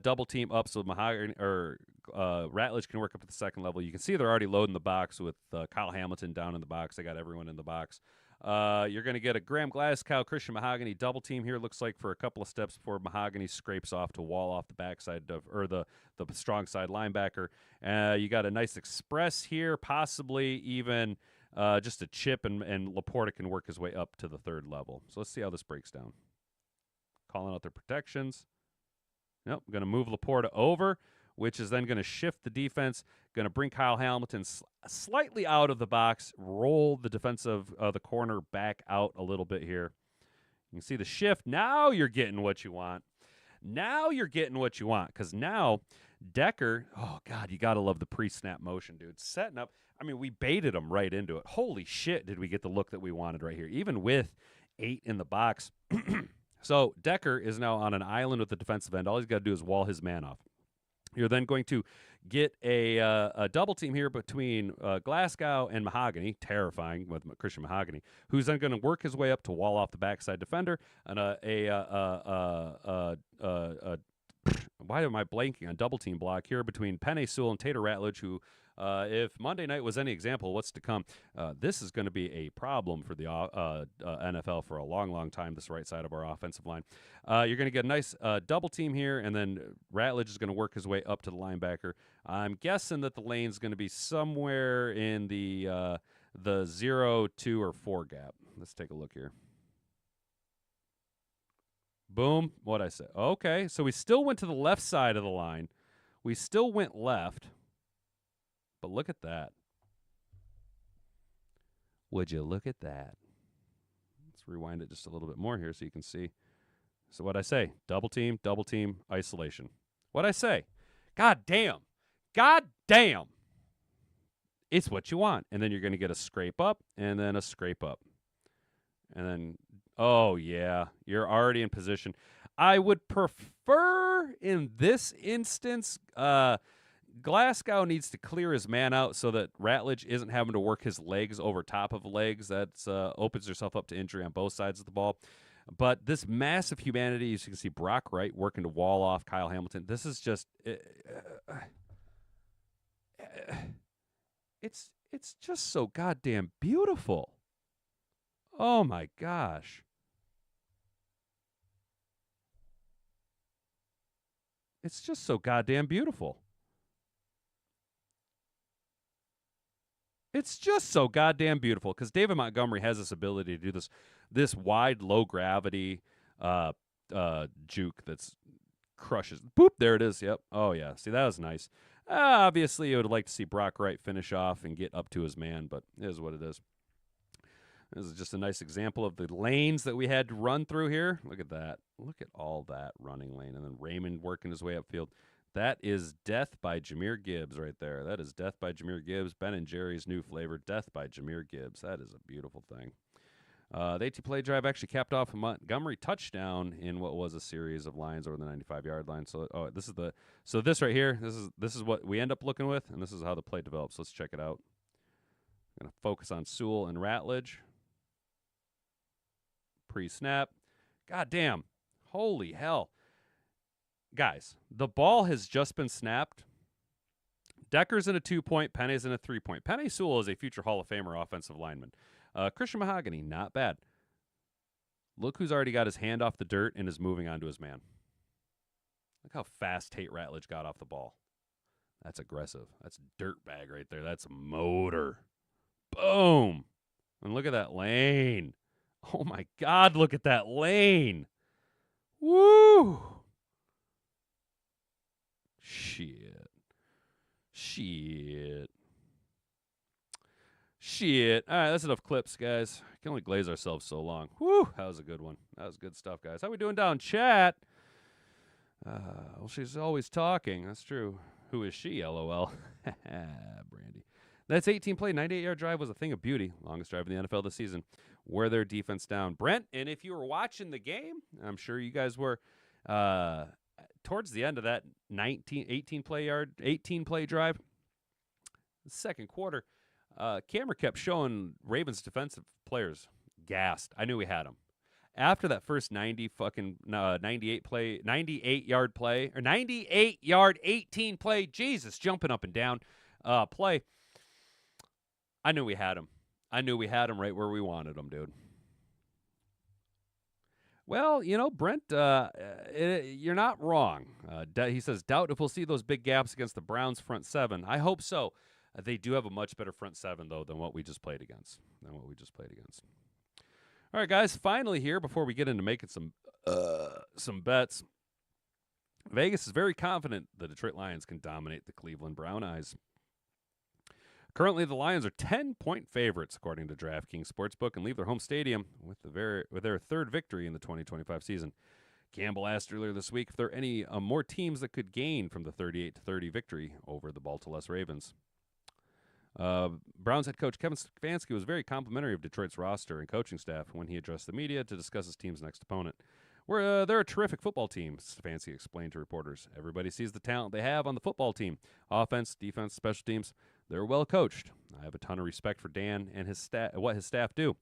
Double team up so Mahogany or Ratledge can work up at the second level. You can see they're already loading the box with Kyle Hamilton down in the box. They got everyone in the box. You're going to get a Graham Glasgow, Christian Mahogany double team here. Looks like for a couple of steps before Mahogany scrapes off to wall off the backside or the strong side linebacker. You got a nice express here, possibly even just a chip, and Laporta can work his way up to the third level. So let's see how this breaks down. Calling out their protections. Nope, going to move Laporta over, which is then going to shift the defense. Going to bring Kyle Hamilton slightly out of the box, roll the defensive, the corner back out a little bit here. You can see the shift. Now you're getting what you want. Now you're getting what you want, because now Decker, oh, God, you got to love the pre-snap motion, dude. Setting up. I mean, we baited him right into it. Holy shit, did we get the look that we wanted right here, even with 8 in the box. So Decker is now on an island with the defensive end. All he's got to do is wall his man off. You're then going to get a double team here between Glasgow and Mahogany, terrifying with Christian Mahogany, who's then going to work his way up to wall off the backside defender. And why am I blanking on double team block here between Penei Sewell and Tater Ratledge, who, if Monday night was any example of what's to come, this is going to be a problem for the NFL for a long, long time, this right side of our offensive line. You're going to get a nice double team here, and then Ratledge is going to work his way up to the linebacker. I'm guessing that the lane's going to be somewhere in the 0, 2, or 4 gap. Let's take a look here. Boom. What'd I say? Okay, so we still went to the left side of the line. We still went left. But look at that. Would you look at that? Let's rewind it just a little bit more here so you can see. So what'd I say? Double team, isolation. What'd I say? God damn. God damn. It's what you want. And then you're going to get a scrape up and then a scrape up. And then, oh, yeah, you're already in position. I would prefer in this instance, Glasgow needs to clear his man out so that Ratledge isn't having to work his legs over top of legs. That opens yourself up to injury on both sides of the ball. But this massive humanity, as you can see, Brock Wright working to wall off Kyle Hamilton. This is just it's just so goddamn beautiful. Oh my gosh. It's just so goddamn beautiful. It's just so goddamn beautiful because David Montgomery has this ability to do this wide, low gravity juke that's crushes. Boop, there it is. Yep. Oh, yeah. See, that was nice. Obviously, you would like to see Brock Wright finish off and get up to his man, but it is what it is. This is just a nice example of the lanes that we had to run through here. Look at that. Look at all that running lane. And then Raymond working his way upfield. That is Death by Jahmyr Gibbs right there. That is Death by Jahmyr Gibbs. Ben and Jerry's new flavor, Death by Jahmyr Gibbs. That is a beautiful thing. The AT play drive actually capped off a Montgomery touchdown in what was a series of lines over the 95-yard line. So, this right here, this is what we end up looking with, and this is how the play develops. Let's check it out. I'm going to focus on Sewell and Ratledge. Pre-snap. God damn. Holy hell. Guys, the ball has just been snapped. Decker's in a 2-point. Penei's in a 3-point. Penei Sewell is a future Hall of Famer offensive lineman. Christian Mahogany, not bad. Look who's already got his hand off the dirt and is moving on to his man. Look how fast Tate Ratledge got off the ball. That's aggressive. That's dirt bag right there. That's a motor. Boom. And look at that lane. Oh, my God, look at that lane. Woo. Shit. All right, that's enough clips, guys. We can only glaze ourselves so long. Woo, that was a good one. That was good stuff, guys. How we doing down chat? Well, she's always talking. That's true. Who is she, LOL? Brandy. That's 18 play, 98-yard drive was a thing of beauty. Longest drive in the NFL this season. Wear their defense down. Brent, and if you were watching the game, I'm sure you guys were, towards the end of that 18 play drive, the second quarter, camera kept showing Ravens defensive players gassed. I knew we had them. After that first 98 yard play, or 98 yard 18 play, Jesus, jumping up and down play, I knew we had him. I knew we had him right where we wanted him, dude. Well, Brent, you're not wrong. He says, doubt if we'll see those big gaps against the Browns front seven. I hope so. They do have a much better front seven, though, than what we just played against. All right, guys, finally here, before we get into making some bets, Vegas is very confident the Detroit Lions can dominate the Cleveland Brown Eyes. Currently, the Lions are 10-point favorites, according to DraftKings Sportsbook, and leave their home stadium with their third victory in the 2025 season. Campbell asked earlier this week if there are any more teams that could gain from the 38-30 victory over the Baltimore Ravens. Browns head coach Kevin Stefanski was very complimentary of Detroit's roster and coaching staff when he addressed the media to discuss his team's next opponent. They're a terrific football team, Stefanski explained to reporters. Everybody sees the talent they have on the football team. Offense, defense, special teams. They're well coached. I have a ton of respect for Dan and what his staff do.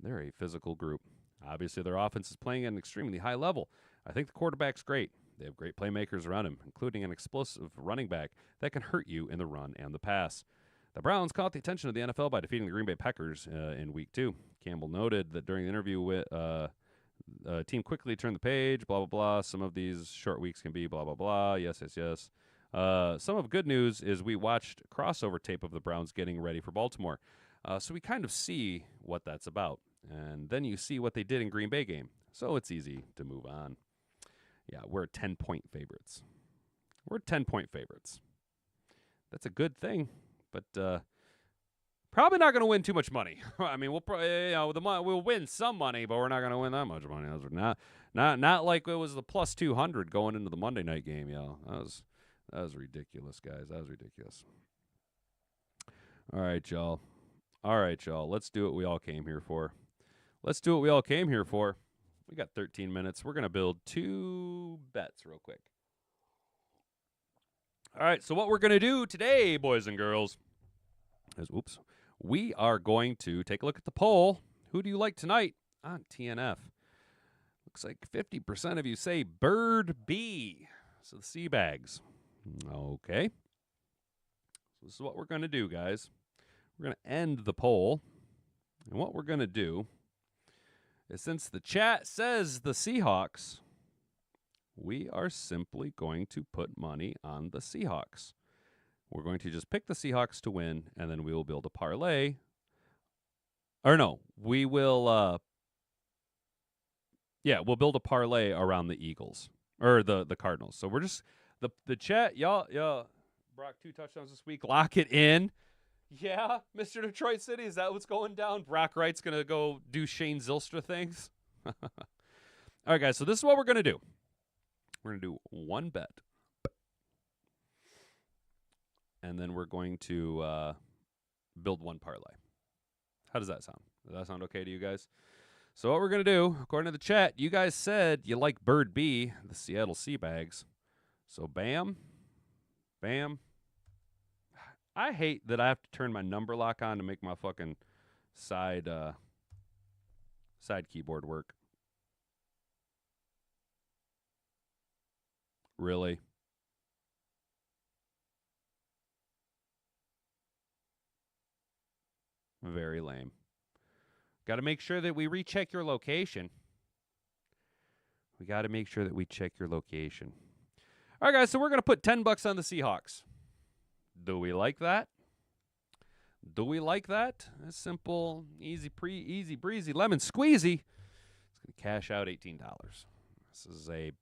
They're a physical group. Obviously, their offense is playing at an extremely high level. I think the quarterback's great. They have great playmakers around him, including an explosive running back that can hurt you in the run and the pass. The Browns caught the attention of the NFL by defeating the Green Bay Packers in Week 2. Campbell noted that during the interview with team quickly turned the page, blah, blah, blah. Some of these short weeks can be blah, blah, blah. Yes, yes, yes. Some of good news is we watched crossover tape of the Browns getting ready for Baltimore. So we kind of see what that's about. And then you see what they did in Green Bay game. So it's easy to move on. Yeah, we're 10-point favorites. That's a good thing. But probably not going to win too much money. I mean, we'll win some money, but we're not going to win that much money. Not like it was the plus 200 going into the Monday night game. Yeah, that was ridiculous, guys. That was ridiculous. All right, y'all. Let's do what we all came here for. We got 13 minutes. We're going to build 2 bets real quick. All right, so what we're going to do today, boys and girls, is, we are going to take a look at the poll. Who do you like tonight on TNF? Looks like 50% of you say Bird B, so the Seabags. Okay. So this is what we're going to do, guys. We're going to end the poll, and what we're going to do is, since the chat says the Seahawks, we are simply going to put money on the Seahawks. We're going to just pick the Seahawks to win, and then we will build a parlay. Or no, we will, we'll build a parlay around the Eagles, or the Cardinals. So we're just, the chat, y'all, Brock 2 touchdowns this week, lock it in. Yeah, Mr. Detroit City, is that what's going down? Brock Wright's going to go do Shane Zylstra things? All right, guys, so this is what we're going to do. We're going to do 1 bet. And then we're going to build 1 parlay. How does that sound? Does that sound okay to you guys? So what we're going to do, according to the chat, you guys said you like Bird B, the Seattle Seabags. So bam, bam. I hate that I have to turn my number lock on to make my fucking side keyboard work. Really? Very lame. Got to make sure that we recheck your location. All right, guys, so we're going to put $10 on the Seahawks. Do we like that? A simple, easy breezy, lemon squeezy. It's going to cash out $18. This is a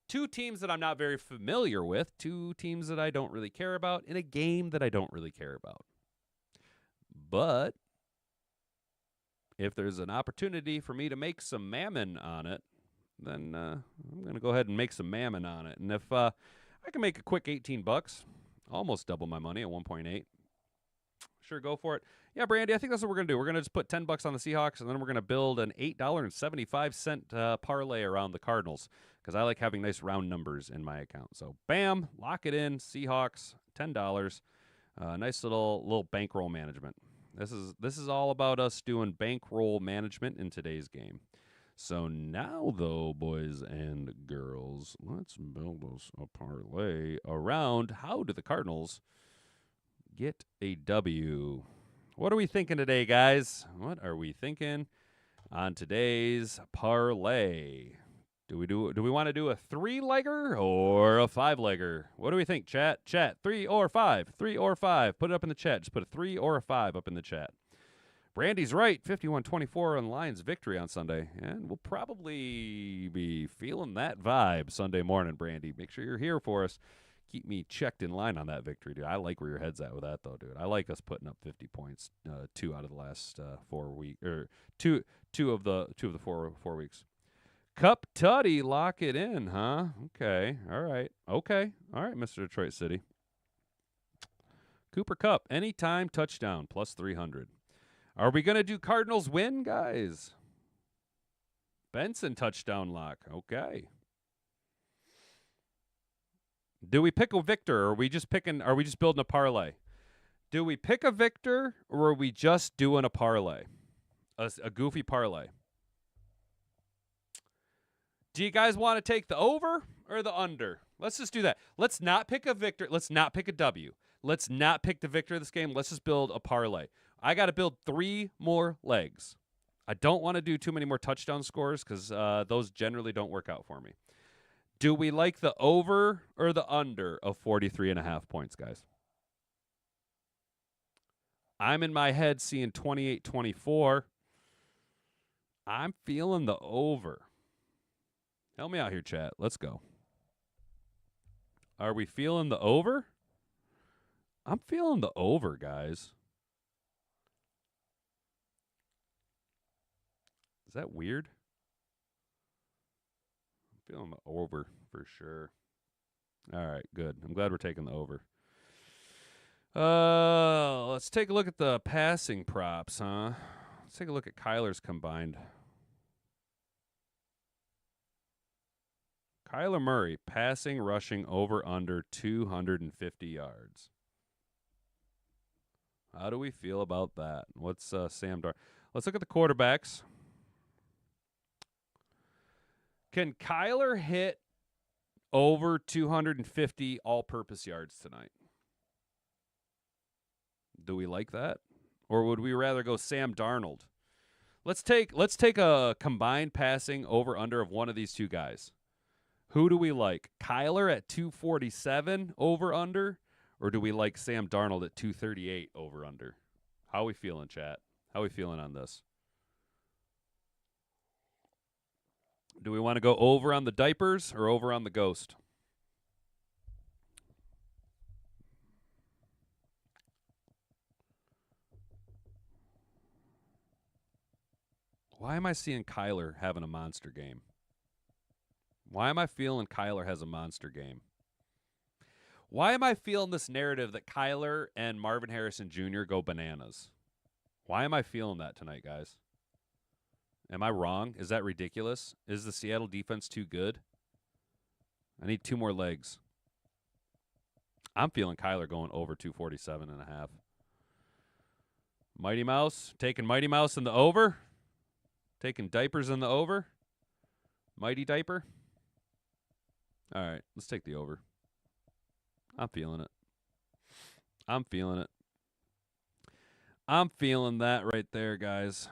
2 teams that I'm not very familiar with, 2 teams that I don't really care about, in a game that I don't really care about. But if there's an opportunity for me to make some mammon on it, then I'm going to go ahead and make some mammon on it. And if I can make a quick $18, almost double my money at 1.8, sure, go for it. Yeah, Brandy, I think that's what we're going to do. We're going to just put $10 on the Seahawks, and then we're going to build an $8.75 parlay around the Cardinals because I like having nice round numbers in my account. So, bam, lock it in. Seahawks, $10. Nice little bankroll management. This is all about us doing bankroll management in today's game. So now, though, boys and girls, let's build us a parlay around how do the Cardinals get a W. What are we thinking today, guys? What are we thinking on today's parlay? Do we want to do a 3-legger or a 5-legger? What do we think, chat? Chat, 3 or 5? 3 or 5? Put it up in the chat. Just put a 3 or a 5 up in the chat. Brandy's right. 51-24 on Lions victory on Sunday. And we'll probably be feeling that vibe Sunday morning, Brandy. Make sure you're here for us. Keep me checked in line on that victory, dude. I like where your head's at with that, though, dude. I like us putting up 50 points 2 out of the last 4 weeks. Or two of the 4 weeks. Cup Tutty, lock it in, huh? Okay. All right. Okay. All right, Mr. Detroit City. Cooper Kupp, anytime touchdown, plus 300. Are we going to do Cardinals win, guys? Benson touchdown lock. Okay. Do we pick a victor, or are we just building a parlay? Do we pick a victor, or are we just doing a parlay? A goofy parlay. Do you guys want to take the over or the under? Let's just do that. Let's not pick a victor. Let's not pick a W. Let's not pick the victor of this game. Let's just build a parlay. I got to build 3 more legs. I don't want to do too many more touchdown scores because those generally don't work out for me. Do we like the over or the under of 43.5 points, guys? I'm in my head seeing 28-24. I'm feeling the over. Help me out here, chat. Let's go. Are we feeling the over? I'm feeling the over, guys. Is that weird? I'm feeling the over for sure. All right, good. I'm glad we're taking the over. Let's take a look at the passing props, huh? Let's take a look at Kyler's combined. Kyler Murray, passing, rushing, over, under 250 yards. How do we feel about that? What's Sam Darnold? Let's look at the quarterbacks. Can Kyler hit over 250 all-purpose yards tonight? Do we like that? Or would we rather go Sam Darnold? Let's take a combined passing over-under of one of these two guys. Who do we like? Kyler at 247 over-under? Or do we like Sam Darnold at 238 over-under? How are we feeling, chat? How are we feeling on this? Do we want to go over on the diapers or over on the ghost? Why am I seeing Kyler having a monster game? Why am I feeling Kyler has a monster game? Why am I feeling this narrative that Kyler and Marvin Harrison Jr. go bananas? Why am I feeling that tonight, guys? Am I wrong? Is that ridiculous? Is the Seattle defense too good? I need 2 more legs. I'm feeling Kyler going over 247.5. Mighty Mouse, taking Mighty Mouse in the over. Taking diapers in the over. Mighty Diaper. All right, let's take the over. I'm feeling it. I'm feeling it. I'm feeling that right there, guys.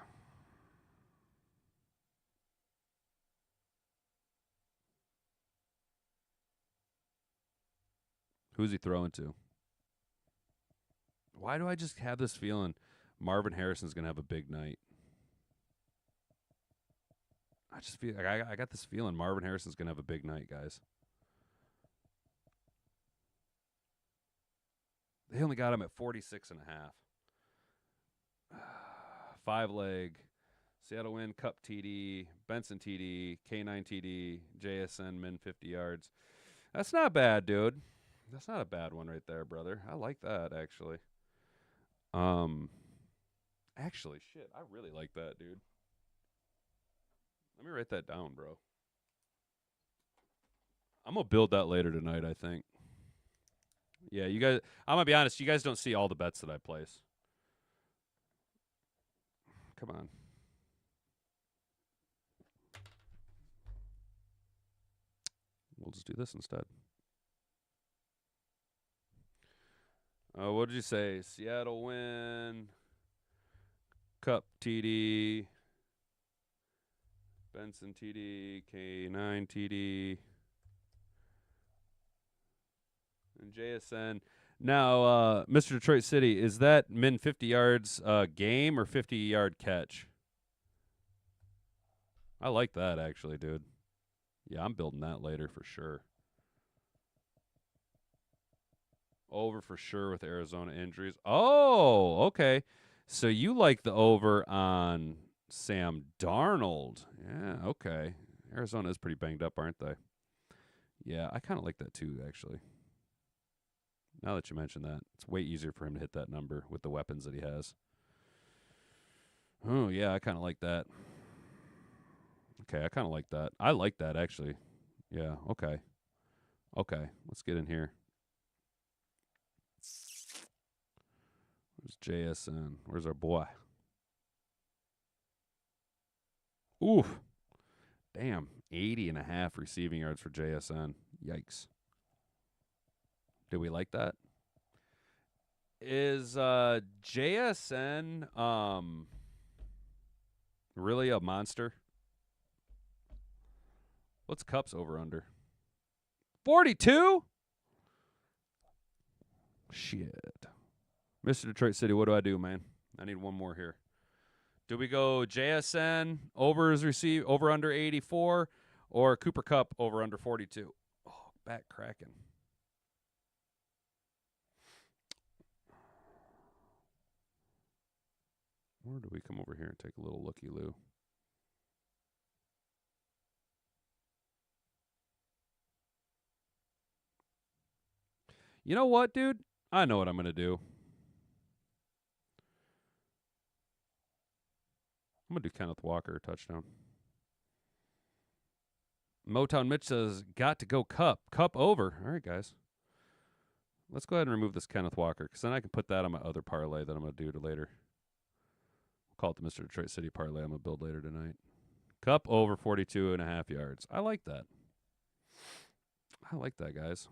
Who's he throwing to? Why do I just have this feeling Marvin Harrison's going to have a big night? I just feel like I got this feeling Marvin Harrison's going to have a big night, guys. They only got him at 46.5. 5-leg. Seattle win, Cup TD, Benson TD, K9 TD, JSN min 50 yards. That's not bad, dude. That's not a bad one right there, brother. I like that, actually. Actually, shit, I really like that, dude. Let me write that down, bro. I'm gonna build that later tonight, I think. Yeah, you guys. I'm gonna be honest. You guys don't see all the bets that I place. Come on. We'll just do this instead. What did you say? Seattle win. Cup TD. Benson TD. K9 TD. And JSN. Now, Mr. Detroit City, is that min 50 yards game or 50-yard catch? I like that, actually, dude. Yeah, I'm building that later for sure. Over for sure with Arizona injuries. Oh, okay. So you like the over on Sam Darnold. Yeah, okay. Arizona is pretty banged up, aren't they? Yeah, I kind of like that too, actually. Now that you mention that, it's way easier for him to hit that number with the weapons that he has. Oh, yeah, I kind of like that. Okay, I kind of like that. I like that, actually. Yeah, okay. Okay, let's get in here. Where's JSN? Where's our boy? Oof. Damn, 80.5 receiving yards for JSN. Yikes. Do we like that? Is JSN really a monster? What's Cup's over under? 42? Shit. Mr. Detroit City, what do I do, man? I need one more here. Do we go JSN over under 84 or Cooper Cup over under 42? Oh, back cracking. Or do we come over here and take a little looky-loo? You know what, dude? I know what I'm going to do. I'm going to do Kenneth Walker touchdown. Motown Mitch says, got to go Cup. Cup over. All right, guys. Let's go ahead and remove this Kenneth Walker because then I can put that on my other parlay that I'm going to do later. Call it the Mr. Detroit City parlay I'm going to build later tonight. Cup over 42.5 yards. I like that. I like that, guys.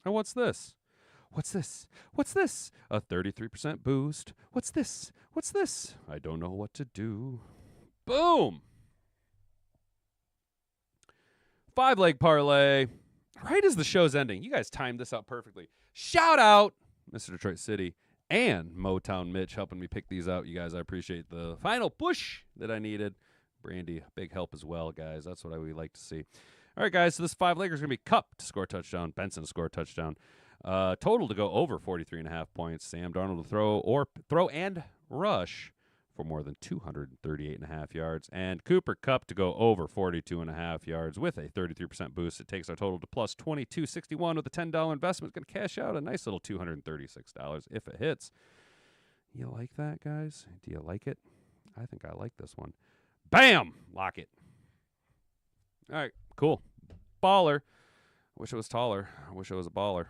Oh, what's this? What's this? What's this? A 33% boost. What's this? What's this? I don't know what to do. Boom! 5-leg parlay. Right as the show's ending. You guys timed this out perfectly. Shout out, Mr. Detroit City and Motown Mitch helping me pick these out. You guys, I appreciate the final push that I needed. Brandy, big help as well, guys. That's what we like to see. All right, guys, so this 5-legger is going to be Cup to score a touchdown, Benson to score a touchdown. Total to go over 43.5 points. Sam Darnold to throw and rush for more than 238.5 yards. And Cooper Cup to go over 42.5 yards with a 33% boost. It takes our total to plus 22.61 with a $10 investment. It's going to cash out a nice little $236 if it hits. You like that, guys? Do you like it? I think I like this one. Bam! Lock it. All right, cool. Baller. Wish it was taller. I wish I was a baller.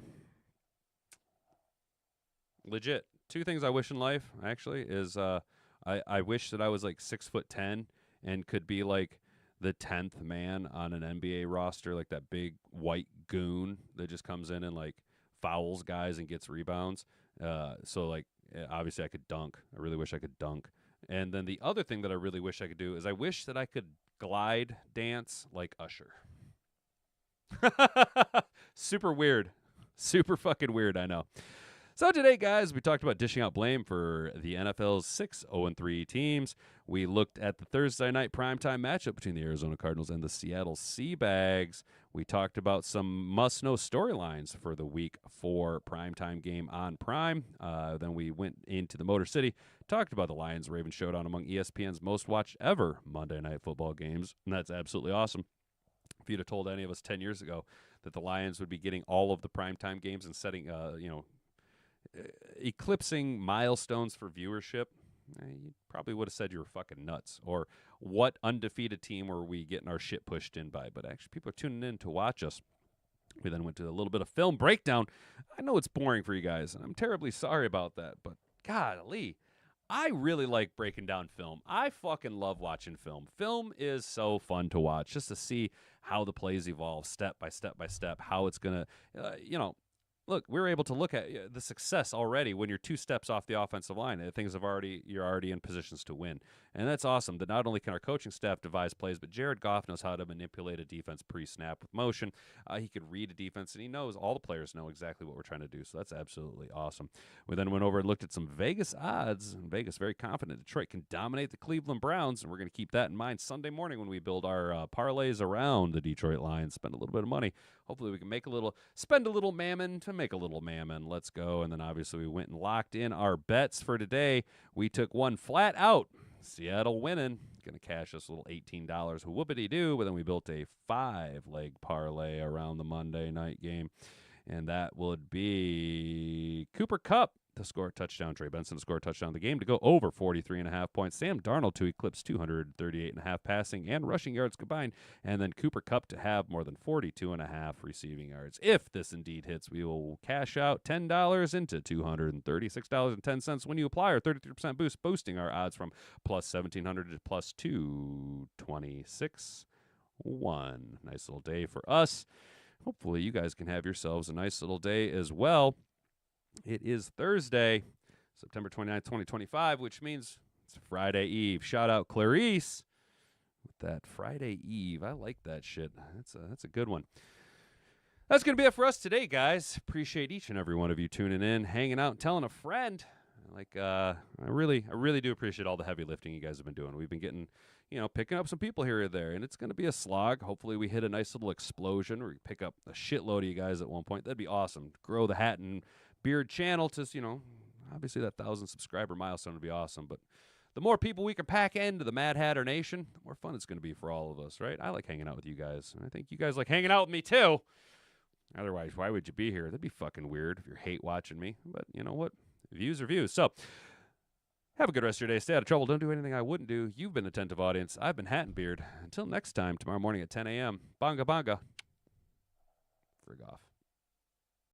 Legit. 2 things I wish in life, actually, is I wish that I was like 6'10" and could be like the 10th man on an NBA roster, like that big white goon that just comes in and like fouls guys and gets rebounds. So like obviously I could dunk. I really wish I could dunk. And then the other thing that I really wish I could do is I wish that I could glide dance like Usher. Super weird. Super fucking weird, I know. So today, guys, we talked about dishing out blame for the NFL's 6 0-3 teams. We looked at the Thursday night primetime matchup between the Arizona Cardinals and the Seattle Seahawks. We talked about some must-know storylines for the Week 4 primetime game on Prime. Then we went into the Motor City, talked about the Lions-Ravens showdown among ESPN's most-watched ever Monday Night Football games, and that's absolutely awesome. If you'd have told any of us 10 years ago that the Lions would be getting all of the primetime games and setting, eclipsing milestones for viewership, you probably would have said you were fucking nuts. Or what undefeated team were we getting our shit pushed in by? But actually, people are tuning in to watch us. We then went to a little bit of film breakdown. I know it's boring for you guys, and I'm terribly sorry about that, but golly, I really like breaking down film. I fucking love watching film. Film is so fun to watch, just to see how the plays evolve step by step by step, how it's going to, look, we were able to look at the success already when you're 2 steps off the offensive line. You're already in positions to win. And that's awesome that not only can our coaching staff devise plays, but Jared Goff knows how to manipulate a defense pre-snap with motion. He could read a defense, and he knows all the players know exactly what we're trying to do. So that's absolutely awesome. We then went over and looked at some Vegas odds. And Vegas very confident Detroit can dominate the Cleveland Browns, and we're going to keep that in mind Sunday morning when we build our parlays around the Detroit Lions. Spend a little bit of money. Hopefully we can spend a little mammon to make a little mammon. Let's go. And then obviously we went and locked in our bets for today. We took one flat out. Seattle winning. Going to cash us a little $18. Whoopity-doo. But then we built a 5-leg parlay around the Monday night game. And that would be Cooper Kupp to score a touchdown, Trey Benson to score a touchdown, the game to go over 43.5 points, Sam Darnold to eclipse 238.5 passing and rushing yards combined, and then Cooper Kupp to have more than 42.5 receiving yards. If this indeed hits, we will cash out $10 into $236.10 when you apply our 33% boost, boosting our odds from plus 1,700 to plus 226. Nice little day for us. Hopefully you guys can have yourselves a nice little day as well. It is Thursday, September 29th, 2025, which means it's Friday Eve. Shout out Clarice with that Friday Eve. I like that shit. That's a good one. That's going to be it for us today, guys. Appreciate each and every one of you tuning in, hanging out, and telling a friend. I really do appreciate all the heavy lifting you guys have been doing. We've been getting, picking up some people here or there, and it's going to be a slog. Hopefully we hit a nice little explosion, or we pick up a shitload of you guys at one point. That'd be awesome. Grow the Hat and Beard channel to, obviously that 1,000 subscriber milestone would be awesome. But the more people we can pack into the Mad Hatter Nation, the more fun it's going to be for all of us, right? I like hanging out with you guys, and I think you guys like hanging out with me too. Otherwise, why would you be here? That'd be fucking weird if you hate watching me. But you know what? Views are views. So have a good rest of your day. Stay out of trouble. Don't do anything I wouldn't do. You've been attentive audience. I've been Hat and Beard. Until next time, tomorrow morning at 10 a.m. Bonga bonga. Frig off.